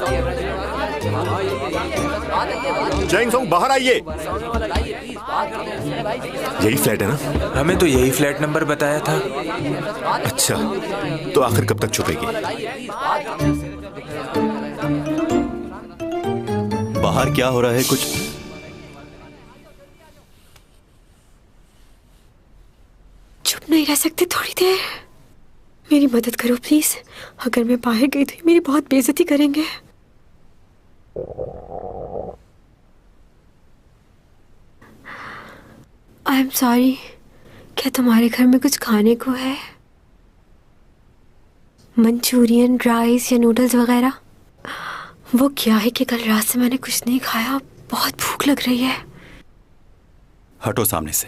चैंग सॉन्ग, बाहर आइए। यही फ्लैट है ना? हमें तो यही फ्लैट नंबर बताया था। अच्छा, तो आखिर कब तक छुपेगी? बाहर क्या हो रहा है? कुछ चुप नहीं रह सकते थोड़ी देर? मेरी मदद करो प्लीज। अगर मैं बाहर गई तो ये मेरी बहुत बेइज्जती करेंगे। I am sorry. क्या तुम्हारे घर में कुछ खाने को है? मंचूरियन, राइस या नूडल्स वगैरह? वो क्या है कि कल रात से मैंने कुछ नहीं खाया, बहुत भूख लग रही है। हटो सामने से।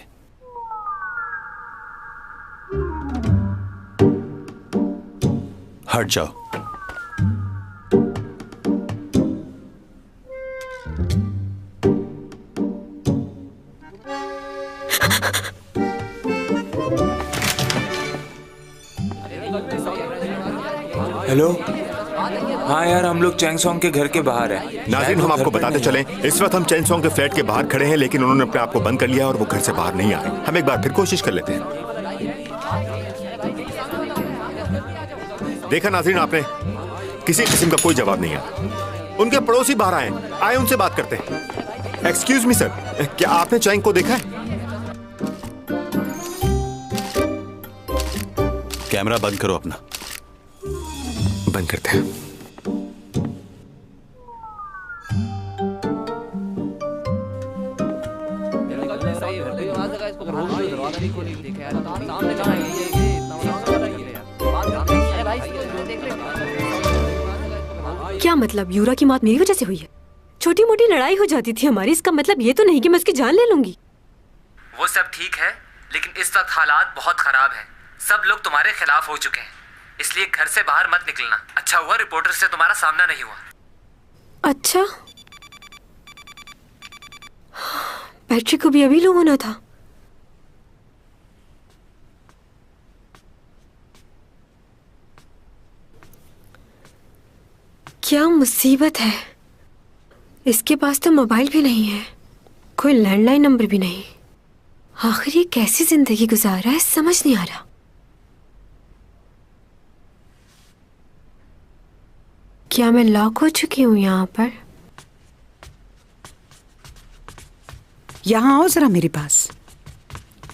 हट जाओ। हेलो। हाँ यार, हम लोग चैंगसोंग के घर के बाहर हैं। नाज़रीन, हम आपको बताते चलें, इस वक्त हम चैंगसोंग के फ्लैट के बाहर खड़े हैं, लेकिन उन्होंने अपने आप को बंद कर लिया और वो घर से बाहर नहीं आए। हम एक बार फिर कोशिश कर लेते हैं। देखा नाज़रीन आपने, किसी किस्म का कोई जवाब नहीं आया। उनके पड़ोसी बाहर आए उनसे बात करते हैं। एक्सक्यूज मी सर, क्या आपने चैंग को देखा है? कैमरा बंद करो अपना। बंद करते हैं। क्या मतलब? यूरा की मौत मेरी वजह से हुई है? छोटी मोटी लड़ाई हो जाती थी हमारी, इसका मतलब ये तो नहीं कि मैं उसकी जान ले लूंगी। वो सब ठीक है, लेकिन इस वक्त हालात बहुत खराब हैं। सब लोग तुम्हारे खिलाफ हो चुके हैं, इसलिए घर से बाहर मत निकलना। अच्छा हुआ रिपोर्टर से तुम्हारा सामना नहीं हुआ। अच्छा, बैटरी को भी अभी लो होना था। क्या मुसीबत है। इसके पास तो मोबाइल भी नहीं है, कोई लैंडलाइन नंबर भी नहीं। आखिर ये कैसी जिंदगी गुजार रहा है, समझ नहीं आ रहा। क्या मैं लॉक हो चुकी हूँ यहाँ पर? यहाँ आओ जरा मेरे पास।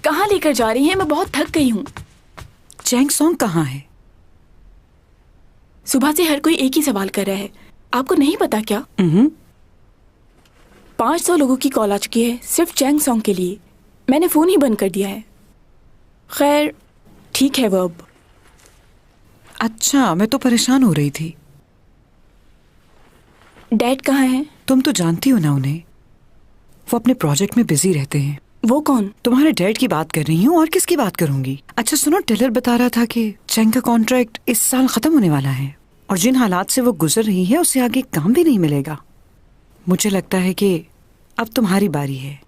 कहाँ लेकर जा रही हैं? मैं बहुत थक गई हूँ। चैंगसोंग कहाँ है? सुबह से हर कोई एक ही सवाल कर रहा है। आपको नहीं पता क्या? 500 लोगों की कॉल आ चुकी है सिर्फ चैंगसोंग के लिए। मैंने फोन ही बंद कर दिया है। खैर ठीक है वो अब। अच्छा, मैं तो परेशान हो रही थी। डैड कहाँ हैं? तुम तो जानती हो ना उन्हें, वो अपने प्रोजेक्ट में बिजी रहते हैं। वो कौन? तुम्हारे डैड की बात कर रही हूँ, और किसकी बात करूंगी। अच्छा सुनो, टेलर बता रहा था कि चैंग का कॉन्ट्रैक्ट इस साल खत्म होने वाला है, और जिन हालात से वो गुजर रही है उससे आगे काम भी नहीं मिलेगा। मुझे लगता है कि अब तुम्हारी बारी है।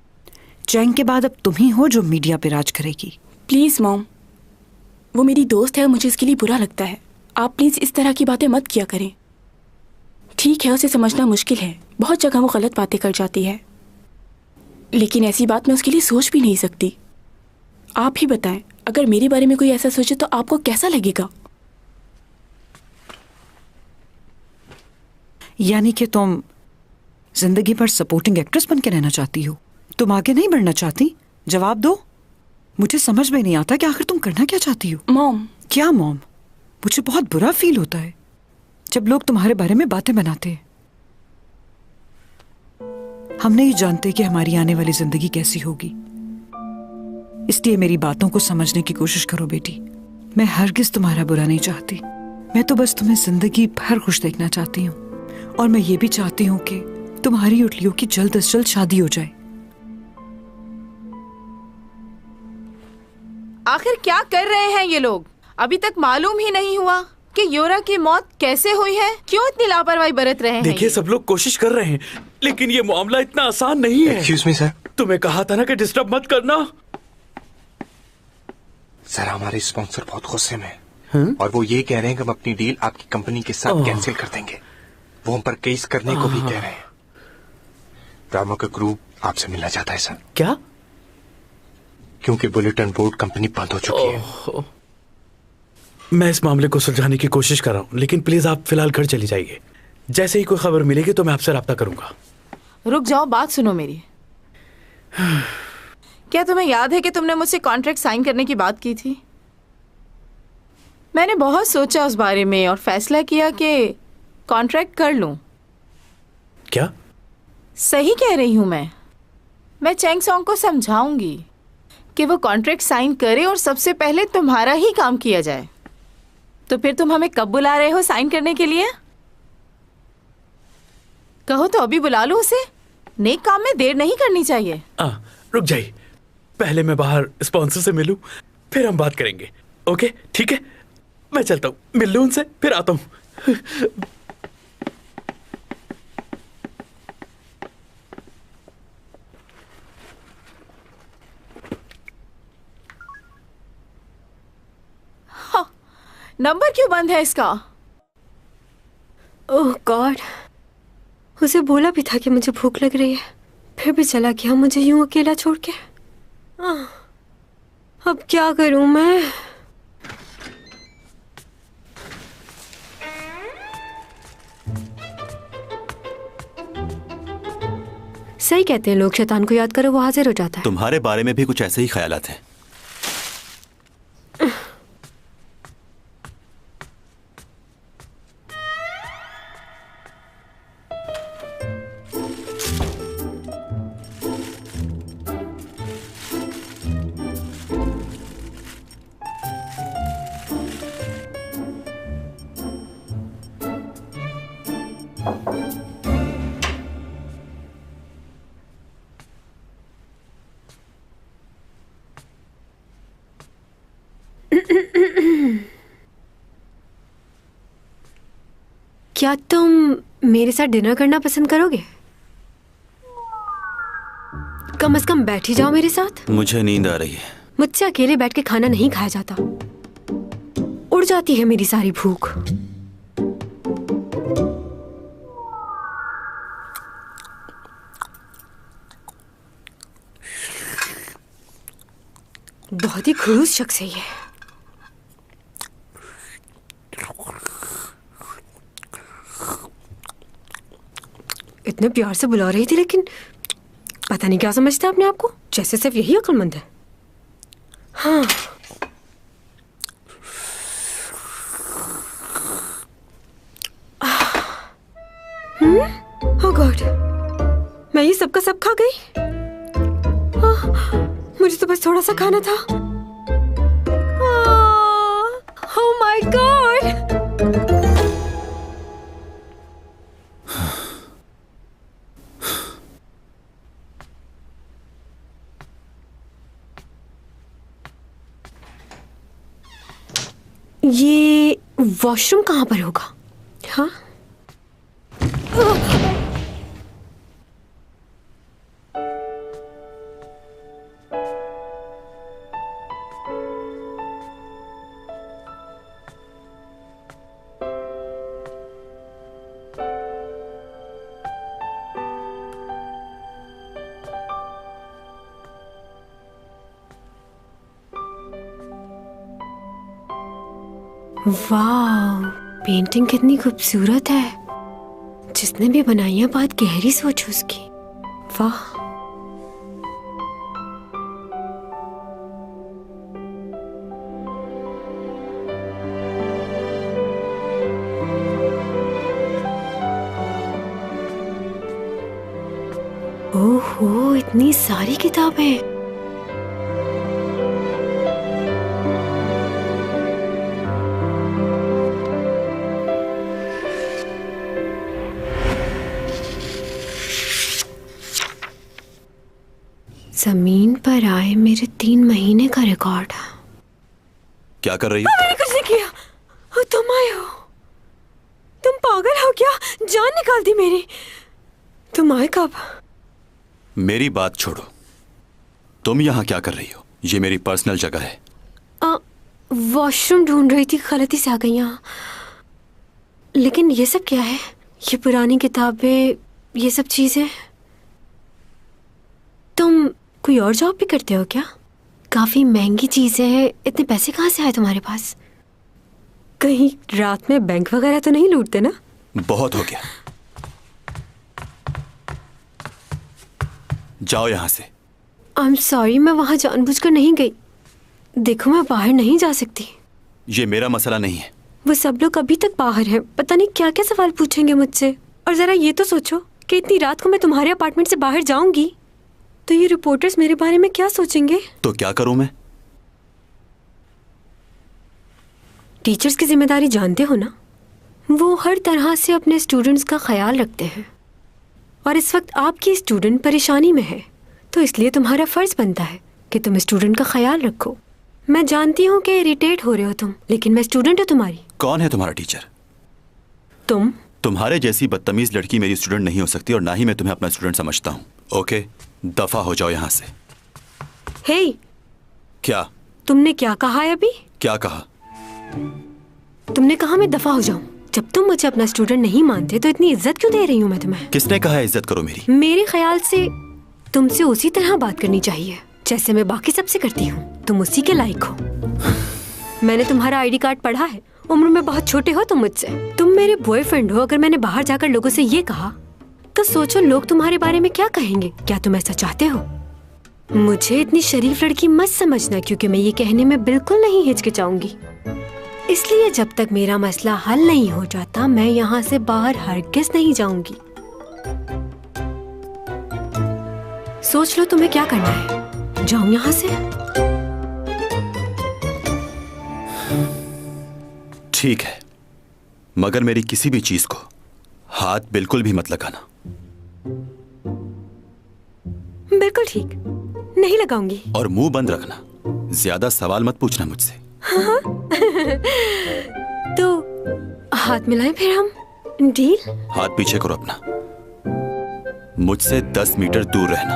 चैंग के बाद अब तुम ही हो जो मीडिया पे राज करेगी। प्लीज मॉम, वो मेरी दोस्त है और मुझे इसके लिए बुरा लगता है। आप प्लीज इस तरह की बातें मत किया करें। ठीक है, उसे समझना मुश्किल है, बहुत जगह वो गलत बातें कर जाती है, लेकिन ऐसी बात मैं उसके लिए सोच भी नहीं सकती। आप ही बताएं, अगर मेरे बारे में कोई ऐसा सोचे तो आपको कैसा लगेगा? यानी कि तुम जिंदगी भर सपोर्टिंग एक्ट्रेस बन के रहना चाहती हो? तुम आगे नहीं बढ़ना चाहती? जवाब दो। मुझे समझ में नहीं आता कि आखिर तुम करना क्या चाहती हो। मॉम। क्या मॉम? मुझे बहुत बुरा फील होता है जब लोग तुम्हारे बारे में बातें बनाते हैं। हम नहीं जानते कि हमारी आने वाली जिंदगी कैसी होगी, इसलिए मेरी बातों को समझने की कोशिश करो बेटी। मैं हरगिज तुम्हारा बुरा नहीं चाहती, मैं तो बस तुम्हें जिंदगी भर खुश देखना चाहती हूँ, और मैं ये भी चाहती हूँ कि तुम्हारी और लियो की जल्द से जल्द शादी हो जाए। आखिर क्या कर रहे हैं ये लोग? अभी तक मालूम ही नहीं हुआ कि योरा की मौत कैसे हुई है। क्यों इतनी लापरवाही बरत रहे हैं? देखिए, सब लोग कोशिश कर रहे हैं, लेकिन ये मामला इतना आसान नहीं है। एक्सक्यूज मी सर, तुम्हें कहा था ना कि डिस्टर्ब मत करना। सर, हमारे स्पॉन्सर बहुत गुस्से में हैं, और वो ये कह रहे हैं कि हम अपनी डील आपकी कंपनी के साथ कैंसिल कर देंगे। वो हम पर केस करने को भी कह रहे हैं। ड्रामा का ग्रुप आपसे मिलना चाहता है सर। क्या? क्योंकि बुलेटिन बोर्ड कंपनी बंद हो चुकी है। मैं इस मामले को सुलझाने की कोशिश कर रहा हूँ, लेकिन प्लीज आप फिलहाल घर चली जाइए। जैसे ही कोई खबर मिलेगी तो मैं आपसे राब्ता करूंगा। रुक जाओ, बात सुनो मेरी। क्या तुम्हें याद है कि तुमने मुझसे कॉन्ट्रैक्ट साइन करने की बात की थी? मैंने बहुत सोचा उस बारे में और फैसला किया कि कॉन्ट्रैक्ट कर लूं। क्या? सही कह रही हूं मैं चैंग सॉन्ग को समझाऊंगी कि वो कॉन्ट्रैक्ट साइन करे और सबसे पहले तुम्हारा ही काम किया जाए। तो फिर तुम हमें कब बुला रहे हो साइन करने के लिए? कहो तो अभी बुला लो उसे। नेक काम में देर नहीं करनी चाहिए। रुक जाइए, पहले मैं बाहर स्पॉन्सर से मिलूं, फिर हम बात करेंगे। ओके ठीक है, मैं चलता हूँ, मिल लूं उनसे, फिर आता हूँ। नंबर क्यों बंद है इसका? ओह गॉड, उसे बोला भी था कि मुझे भूख लग रही है, फिर भी चला गया मुझे यूं अकेला छोड़ के। अब क्या करूं मैं? सही कहते हैं लोग, शैतान को याद करो वो हाजिर हो जाता है। तुम्हारे बारे में भी कुछ ऐसे ही ख्यालात हैं। क्या तुम मेरे साथ डिनर करना पसंद करोगे? कम से कम बैठ ही जाओ मेरे साथ। मुझे नींद आ रही है। मुझसे अकेले बैठ के खाना नहीं खाया जाता, उड़ जाती है मेरी सारी भूख। बहुत ही खड़ूस शख्स है ये। इतने प्यार से बुला रही थी, लेकिन पता नहीं क्या समझता अपने आप को, जैसे सिर्फ यही अक्लमंद है। हाँ, ओह गॉड, मैं ये सबका सब खा गई। मुझे तो बस थोड़ा सा खाना था। Oh my God. ये वॉशरूम कहाँ पर होगा? हाँ, वाह, पेंटिंग कितनी खूबसूरत है। जिसने भी बनाई है बहुत गहरी सोच उसकी। वाह, ओहो, इतनी सारी किताबें। जमीन पर आए मेरे 3 महीने का रिकॉर्ड। क्या कर रही हो? मैंने कुछ नहीं किया। तुम आए हो? तुम पागल हो क्या? जान निकाल दी मेरी। तुम आए कब? मेरी बात छोड़ो, तुम यहाँ क्या कर रही हो? ये मेरी पर्सनल जगह है। वॉशरूम ढूंढ रही थी, गलती से आ गई यहाँ। लेकिन ये सब क्या है? ये पुरानी किताबें, ये सब चीजें। तुम कोई और जॉब भी करते हो क्या? काफी महंगी चीजें हैं, इतने पैसे कहाँ से आए तुम्हारे पास? कहीं रात में बैंक वगैरह तो नहीं लूटते ना? बहुत हो गया, जाओ यहां से। आई एम सॉरी, मैं वहां जानबूझकर नहीं गई। देखो मैं बाहर नहीं जा सकती। ये मेरा मसला नहीं है। वो सब लोग अभी तक बाहर हैं, पता नहीं क्या क्या सवाल पूछेंगे मुझसे। और जरा ये तो सोचो कि इतनी रात को मैं तुम्हारे अपार्टमेंट से बाहर जाऊंगी तो ये रिपोर्टर्स मेरे बारे में क्या सोचेंगे? तो क्या करूं मैं? टीचर्स की जिम्मेदारी जानते हो ना, वो हर तरह से अपने स्टूडेंट्स का ख्याल रखते हैं। और इस वक्त आपकी स्टूडेंट परेशानी में है, तो इसलिए तुम्हारा फर्ज बनता है कि तुम स्टूडेंट का ख्याल रखो। मैं जानती हूँ कि इरिटेट हो रहे हो तुम, लेकिन मैं स्टूडेंट हूँ तुम्हारी। कौन है तुम्हारा टीचर? तुम। तुम्हारे जैसी बदतमीज लड़की मेरी स्टूडेंट नहीं हो सकती, और ना ही मैं तुम्हें अपना स्टूडेंट समझता हूँ। ओके, दफा हो जाओ यहाँ से। हे, क्या? तुमने क्या कहा है अभी? क्या कहा? तुमने कहा मैं दफा हो जाऊं। जब तुम मुझे अपना स्टूडेंट नहीं मानते तो इतनी इज्जत क्यों दे रही हूँ मैं तुम्हें? किसने कहा इज्जत करो मेरी? मेरे ख्याल से तुमसे उसी तरह बात करनी चाहिए जैसे मैं बाकी सबसे करती हूँ। तुम उसी के लायक हो। मैंने तुम्हारा आईडी कार्ड पढ़ा है। उम्र में बहुत छोटे हो तुम मुझसे। तुम मेरे बॉयफ्रेंड हो। अगर मैंने बाहर जाकर लोगों से ये कहा तो सोचो लोग तुम्हारे बारे में क्या कहेंगे। क्या तुम ऐसा चाहते हो? मुझे इतनी शरीफ लड़की मत समझना, क्योंकि मैं ये कहने में बिल्कुल नहीं हिचकिचाऊंगी। इसलिए जब तक मेरा मसला हल नहीं हो जाता मैं यहाँ से बाहर हरगिज़ नहीं जाऊंगी। सोच लो तुम्हें क्या करना है। जाऊं यहाँ से? ठीक है, मगर मेरी किसी भी चीज को हाथ बिल्कुल भी मत लगाना। बिल्कुल ठीक, नहीं लगाऊंगी। और मुंह बंद रखना, ज्यादा सवाल मत पूछना मुझसे। हाँ। तो हाथ मिलाएं फिर हम, डील? हाथ पीछे करो अपना, मुझसे 10 मीटर दूर रहना।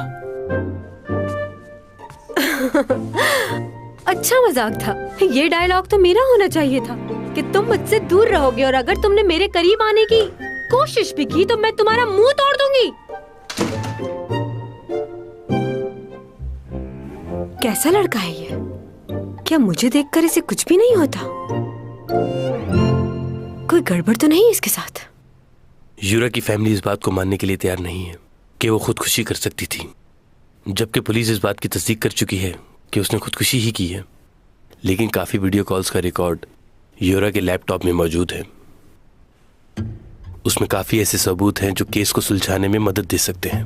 अच्छा मजाक था। ये डायलॉग तो मेरा होना चाहिए था कि तुम मुझसे दूर रहोगे, और अगर तुमने मेरे करीब आने की कोशिश भी की तो मैं तुम्हारा मुंह तोड़ दूंगी। कैसा लड़का है ये? क्या मुझे देखकर इसे कुछ भी नहीं होता? कोई गड़बड़ तो नहीं इसके साथ? यूरा की फैमिली इस बात को मानने के लिए तैयार नहीं है कि वो खुदकुशी कर सकती थी, जबकि पुलिस इस बात की तस्दीक कर चुकी है कि उसने खुदकुशी ही की है। लेकिन काफ़ी वीडियो कॉल्स का रिकॉर्ड यूरा के लैपटॉप में मौजूद है। उसमें काफ़ी ऐसे सबूत हैं जो केस को सुलझाने में मदद दे सकते हैं।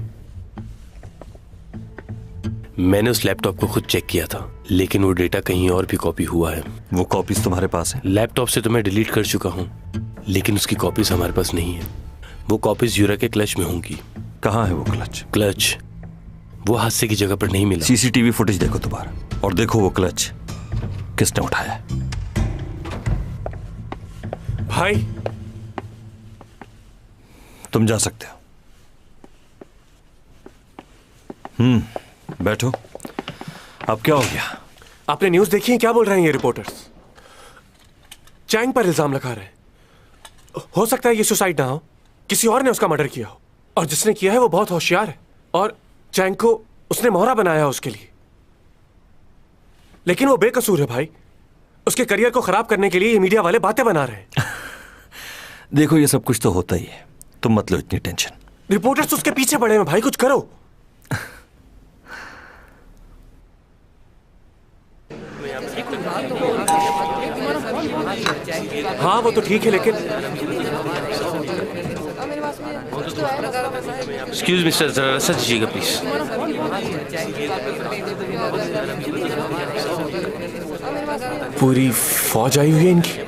मैंने उस लैपटॉप को खुद चेक किया था, लेकिन वो डेटा कहीं और भी कॉपी हुआ है। वो कॉपीज तुम्हारे पास है? लैपटॉप से तो मैं डिलीट कर चुका हूँ, लेकिन उसकी कॉपीज हमारे पास नहीं है। वो कॉपीज यूरा के क्लच में होंगी। कहाँ है वो क्लच? क्लच वो हादसे की जगह पर नहीं मिला। सीसीटीवी फुटेज देखो दोबारा, और देखो वो क्लच किसने उठाया है। भाई तुम जा सकते हो। बैठो। अब क्या हो गया? आपने न्यूज़ देखी है? क्या बोल रहे हैं ये रिपोर्टर्स? चैंग पर इल्जाम लगा रहे हैं। हो सकता है ये सुसाइड ना हो, किसी और ने उसका मर्डर किया हो, और जिसने किया है वो बहुत होशियार है, और चैंग को उसने मोहरा बनाया उसके लिए। लेकिन वो बेकसूर है भाई। उसके करियर को खराब करने के लिए ये मीडिया वाले बातें बना रहे हैं। देखो ये सब कुछ तो होता ही है, तुम मत लो इतनी टेंशन। रिपोर्टर्स उसके पीछे पड़े हैं भाई, कुछ करो। हाँ वो तो ठीक है, लेकिन एक्सक्यूज मिस्टर, जरा सच दीजिएगा प्लीज। पूरी फौज आई हुई है इनकी।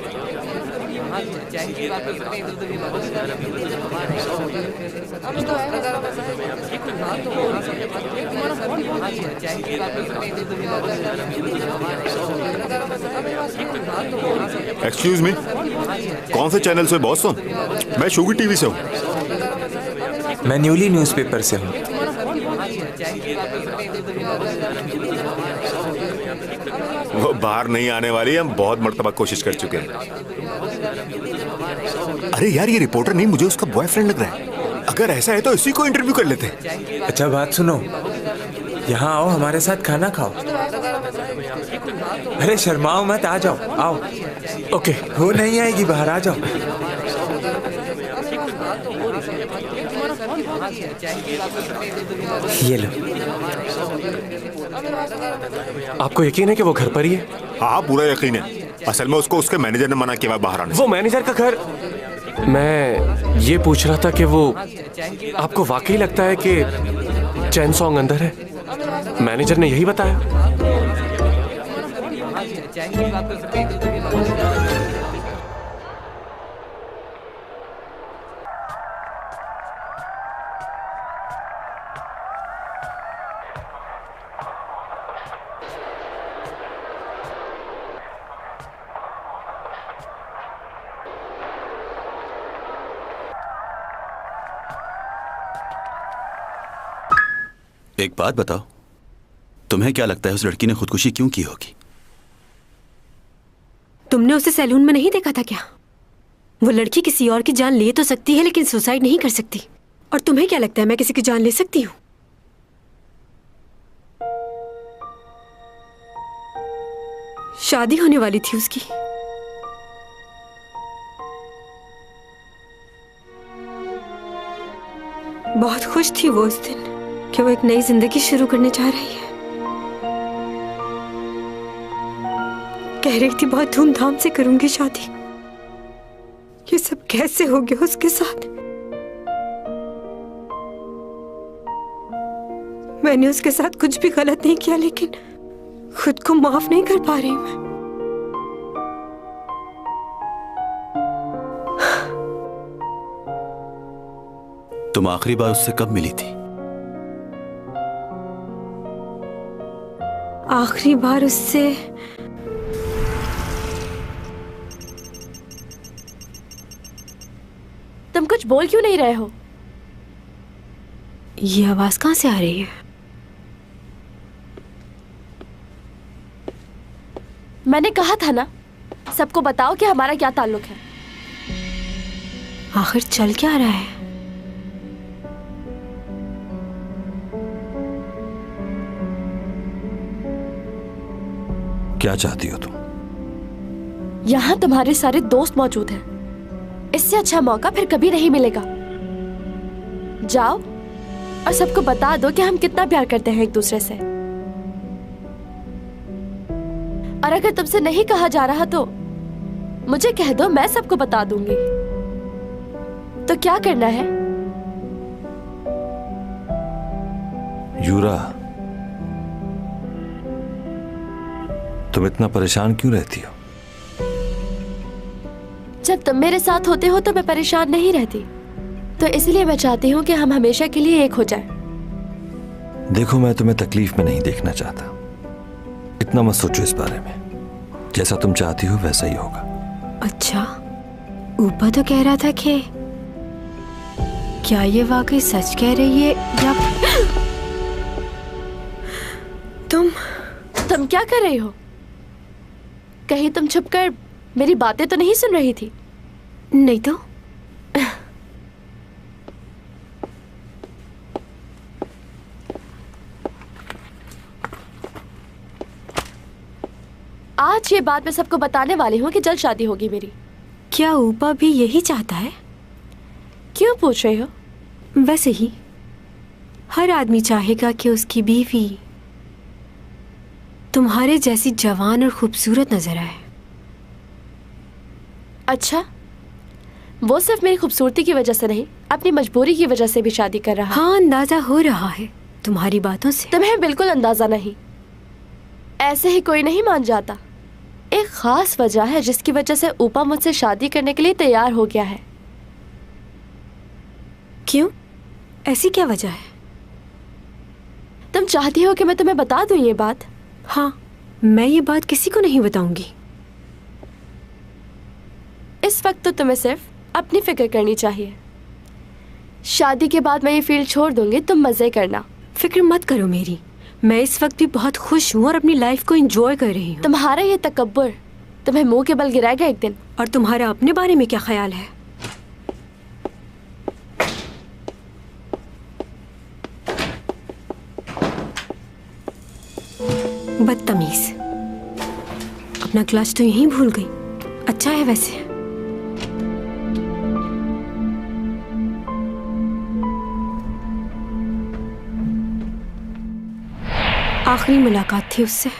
एक्सक्यूज मी, कौन से चैनल से बॉस? मैं शोगी टीवी से हूँ। मैं न्यूली न्यूज़पेपर से हूँ। वो बाहर नहीं आने वाली, हम बहुत मर्तबा कोशिश कर चुके हैं। अरे यार ये रिपोर्टर नहीं, मुझे उसका बॉयफ्रेंड लग रहा है। अगर ऐसा है तो इसी को इंटरव्यू कर लेते हैं। अच्छा बात सुनो, यहाँ आओ, हमारे साथ खाना खाओ। अरे शर्माओ मत, आ जाओ, आओ। ओके। वो नहीं आएगी, बाहर आ जाओ। ये लो। आपको यकीन है कि वो घर पर ही है? हाँ, पूरा यकीन है। असल में उसको उसके मैनेजर ने मना किया बाहर आने से। वो मैनेजर का घर? मैं ये पूछ रहा था कि वो आपको वाकई लगता है कि चैन सॉन्ग अंदर है? मैनेजर ने यही बताया। एक बात बताओ, तुम्हें क्या लगता है उस लड़की ने खुदकुशी क्यों की होगी? तुमने उसे सैलून में नहीं देखा था क्या? वो लड़की किसी और की जान ले तो सकती है लेकिन सुसाइड नहीं कर सकती। और तुम्हें क्या लगता है मैं किसी की जान ले सकती हूँ? शादी होने वाली थी उसकी। बहुत खुश थी वो उस दिन कि वो एक नई जिंदगी शुरू करने जा रही है। कह रही थी बहुत धूमधाम से करूंगी शादी। ये सब कैसे हो गया उसके साथ? मैंने उसके साथ कुछ भी गलत नहीं किया लेकिन खुद को माफ नहीं कर पा रही मैं। तुम आखिरी बार उससे कब मिली थी? आखिरी बार उससे तुम कुछ बोल क्यों नहीं रहे हो? ये आवाज कहां से आ रही है? मैंने कहा था ना, सबको बताओ कि हमारा क्या ताल्लुक है। आखिर चल क्या रहा है? क्या चाहती हो तुम? यहाँ तुम्हारे सारे दोस्त मौजूद हैं। इससे अच्छा मौका फिर कभी नहीं मिलेगा। जाओ और सबको बता दो कि हम कितना प्यार करते हैं एक दूसरे से। और अगर तुमसे नहीं कहा जा रहा तो मुझे कह दो, मैं सबको बता दूंगी। तो क्या करना है? यूरा, तुम इतना परेशान क्यों रहती हो? जब तुम मेरे साथ होते हो तो मैं परेशान नहीं रहती। तो इसलिए मैं चाहती हूँ कि हम हमेशा के लिए एक हो जाएं। देखो, मैं तुम्हें तकलीफ में नहीं देखना चाहता। इतना मत सोचो इस बारे में। जैसा तुम चाहती हो वैसा ही होगा। अच्छा, ऊपर तो कह रहा था कि क्या ये वाकई सच कह रही है या तुम क्या कर रही हो? कहीं तुम छुपकर मेरी बातें तो नहीं सुन रही थी? नहीं तो। आज ये बात मैं सबको बताने वाली हूँ कि जल्द शादी होगी मेरी। क्या ऊपा भी यही चाहता है? क्यों पूछ रही हो? वैसे ही हर आदमी चाहेगा कि उसकी बीवी तुम्हारे जैसी जवान और खूबसूरत नजर आए। अच्छा, वो सिर्फ मेरी खूबसूरती की वजह से नहीं, अपनी मजबूरी की वजह से भी शादी कर रहा है। हाँ, अंदाजा हो रहा है तुम्हारी बातों से। तुम्हें बिल्कुल अंदाजा नहीं। ऐसे ही कोई नहीं मान जाता। एक खास वजह है जिसकी वजह से ऊपा मुझसे शादी करने के लिए तैयार हो गया है। क्यों? ऐसी क्या वजह है? तुम चाहती हो कि मैं तुम्हें बता दूं ये बात? हाँ, मैं ये बात किसी को नहीं बताऊंगी। इस वक्त तो तुम्हें सिर्फ अपनी फिक्र करनी चाहिए। शादी के बाद मैं ये फील्ड छोड़ दूंगी, तुम मजे करना। फिक्र मत करो मेरी, मैं इस वक्त भी बहुत खुश हूँ और अपनी लाइफ को एंजॉय कर रही हूँ। तुम्हारा ये तकब्बुर तुम्हें मुंह के बल गिराएगा एक दिन। और तुम्हारा अपने बारे में क्या ख्याल है? बदतमीज, अपना क्लच तो यहीं भूल गई। अच्छा है वैसे। आखिरी मुलाकात थी उससे।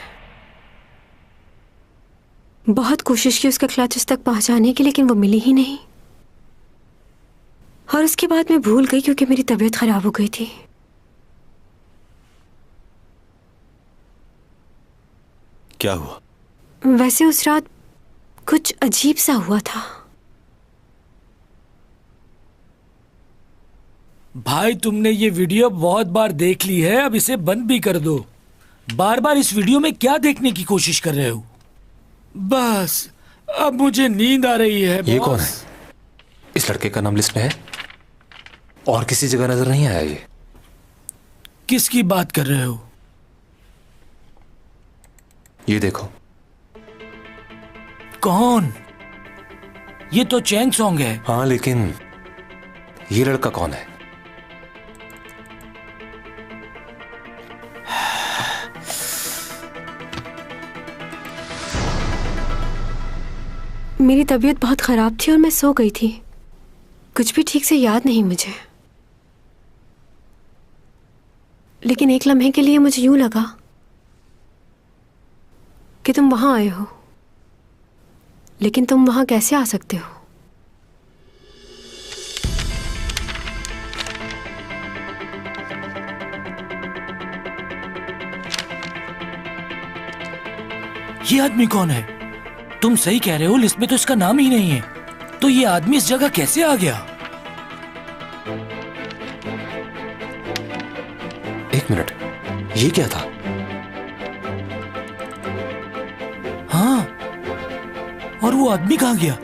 बहुत कोशिश की उसका क्लच उस तक पहुंचाने की, लेकिन वो मिली ही नहीं। और उसके बाद मैं भूल गई क्योंकि मेरी तबीयत खराब हो गई थी। क्या हुआ? वैसे उस रात कुछ अजीब सा हुआ था। भाई तुमने ये वीडियो बहुत बार देख ली है, अब इसे बंद भी कर दो। बार बार इस वीडियो में क्या देखने की कोशिश कर रहे हो? बस अब मुझे नींद आ रही है। ये कौन है? इस लड़के का नाम लिस्ट में है और किसी जगह नजर नहीं आया ये। किसकी बात कर रहे हो? ये देखो। कौन? ये तो चैंग सॉन्ग है। हाँ, लेकिन ये लड़का कौन है? मेरी तबीयत बहुत खराब थी और मैं सो गई थी। कुछ भी ठीक से याद नहीं मुझे, लेकिन एक लम्हे के लिए मुझे यूं लगा कि तुम वहां आए हो। लेकिन तुम वहां कैसे आ सकते हो? ये आदमी कौन है? तुम सही कह रहे हो, लिस्ट में तो इसका नाम ही नहीं है। तो ये आदमी इस जगह कैसे आ गया? एक मिनट, ये क्या था? हाँ, और वो आदमी कहाँ गया?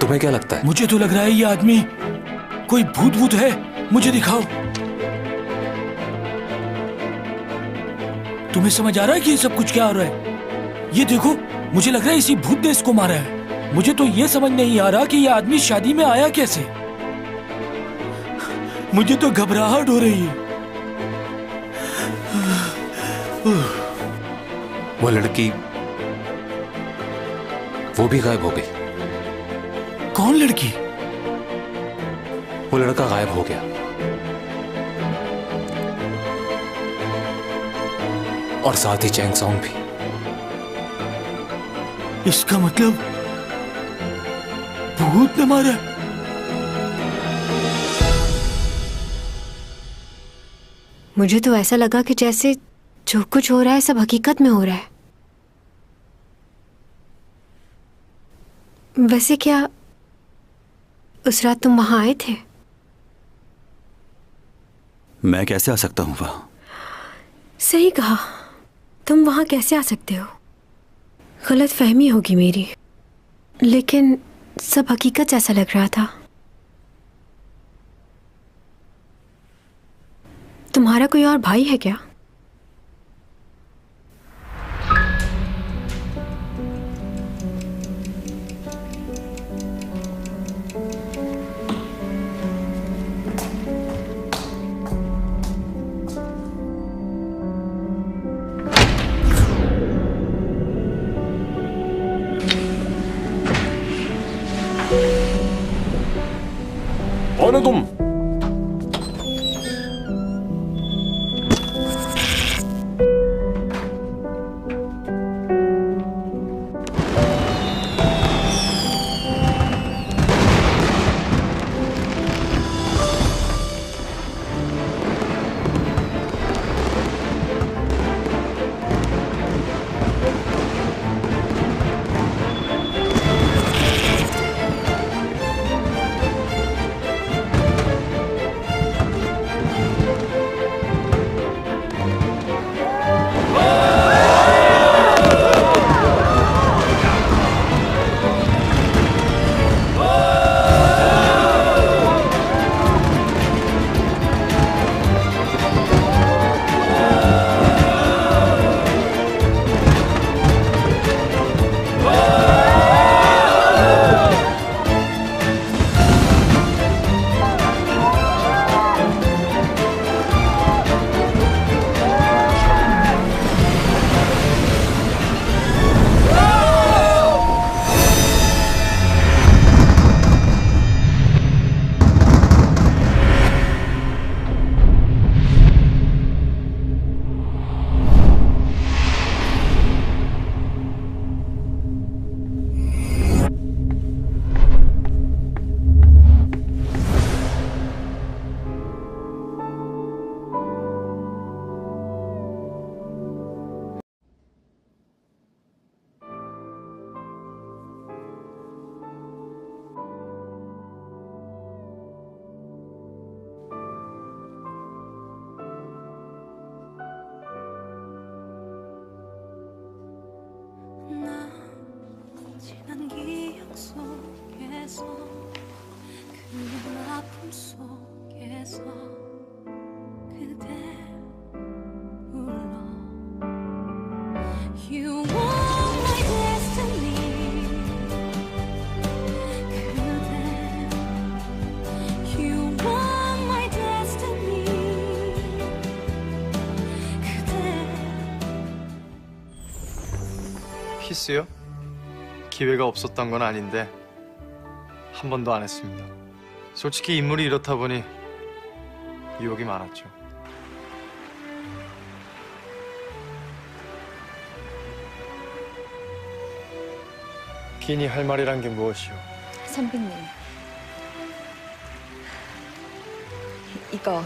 तुम्हें क्या लगता है? मुझे तो लग रहा है ये आदमी कोई भूत है। मुझे दिखाओ। तुम्हें समझ आ रहा है कि ये सब कुछ क्या हो रहा है? ये देखो, मुझे लग रहा है इसी भूत ने इसको मारा है। मुझे तो ये समझ नहीं आ रहा कि ये आदमी शादी में आया कैसे। मुझे तो घबराहट हो रही है। वो लड़की वो भी गायब हो गई। कौन लड़की? वो लड़का गायब हो गया और साथ ही चैंग सॉन्ग भी। इसका मतलब भूत ने मारा। मुझे तो ऐसा लगा कि जैसे जो कुछ हो रहा है सब हकीकत में हो रहा है। वैसे क्या उस रात तुम वहां आए थे? मैं कैसे आ सकता हूं वहां? सही कहा, तुम वहां कैसे आ सकते हो? गलत फहमी होगी मेरी, लेकिन सब हकीकत जैसा लग रहा था। तुम्हारा कोई और भाई है क्या? कौन हो तुम? 지난 기억 속에서 그냥 아픔 속에서 그대 불러 You are my destiny 그대 You are my destiny 키스요? 기회가 없었던 건 아닌데 한 번도 안 했습니다. 솔직히 인물이 이렇다 보니 유혹이 많았죠. 긴이 할 말이란 게 무엇이오? 선배님, 이거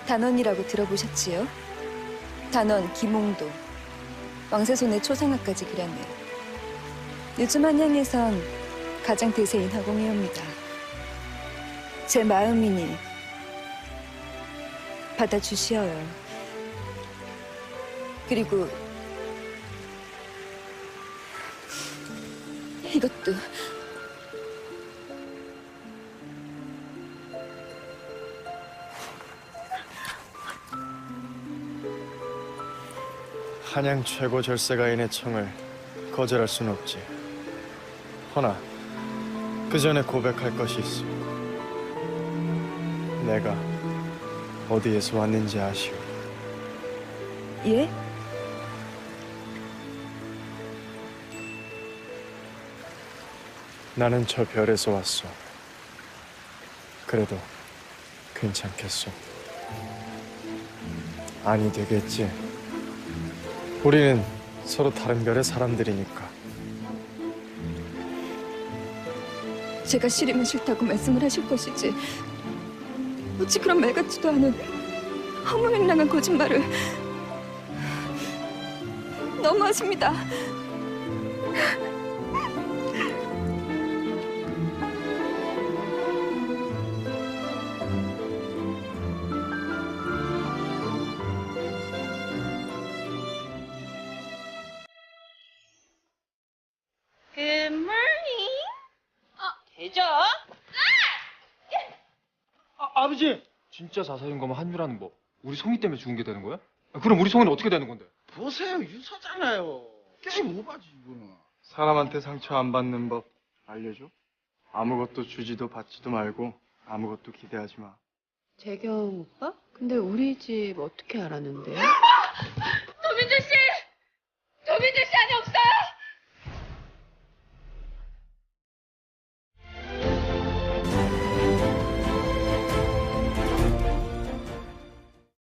단원이라고 들어보셨지요? 단원 김홍도, 왕세손의 초상화까지 그렸네요. 요즘 한양에선 가장 대세인 화공예입니다. 제 마음이니 받아주시어요. 그리고 이것도 한양 최고 절세가인의 청을 거절할 순 없지. 허나 그 전에 고백할 것이 있어. 내가 어디에서 왔는지 아시오? 예? 나는 저 별에서 왔어. 그래도 괜찮겠소? 아니 되겠지. 우리는 서로 다른 별의 사람들이니까. 제가 싫으면 싫다고 말씀을 하실 것이지 어찌 그런 말 같지도 않은 허무맹랑한 거짓말을. 너무하십니다. Good morning. 대죠? 아버지! 진짜 자살인 거면 한유라는 뭐 우리 송이 때문에 죽은 게 되는 거야? 그럼 우리 송이는 어떻게 되는 건데? 보세요, 유서잖아요. 게임 오바지, 이거는. 사람한테 상처 안 받는 법 알려줘? 아무것도 주지도 받지도 말고 아무것도 기대하지 마. 재경 오빠? 근데 우리 집 어떻게 알았는데요?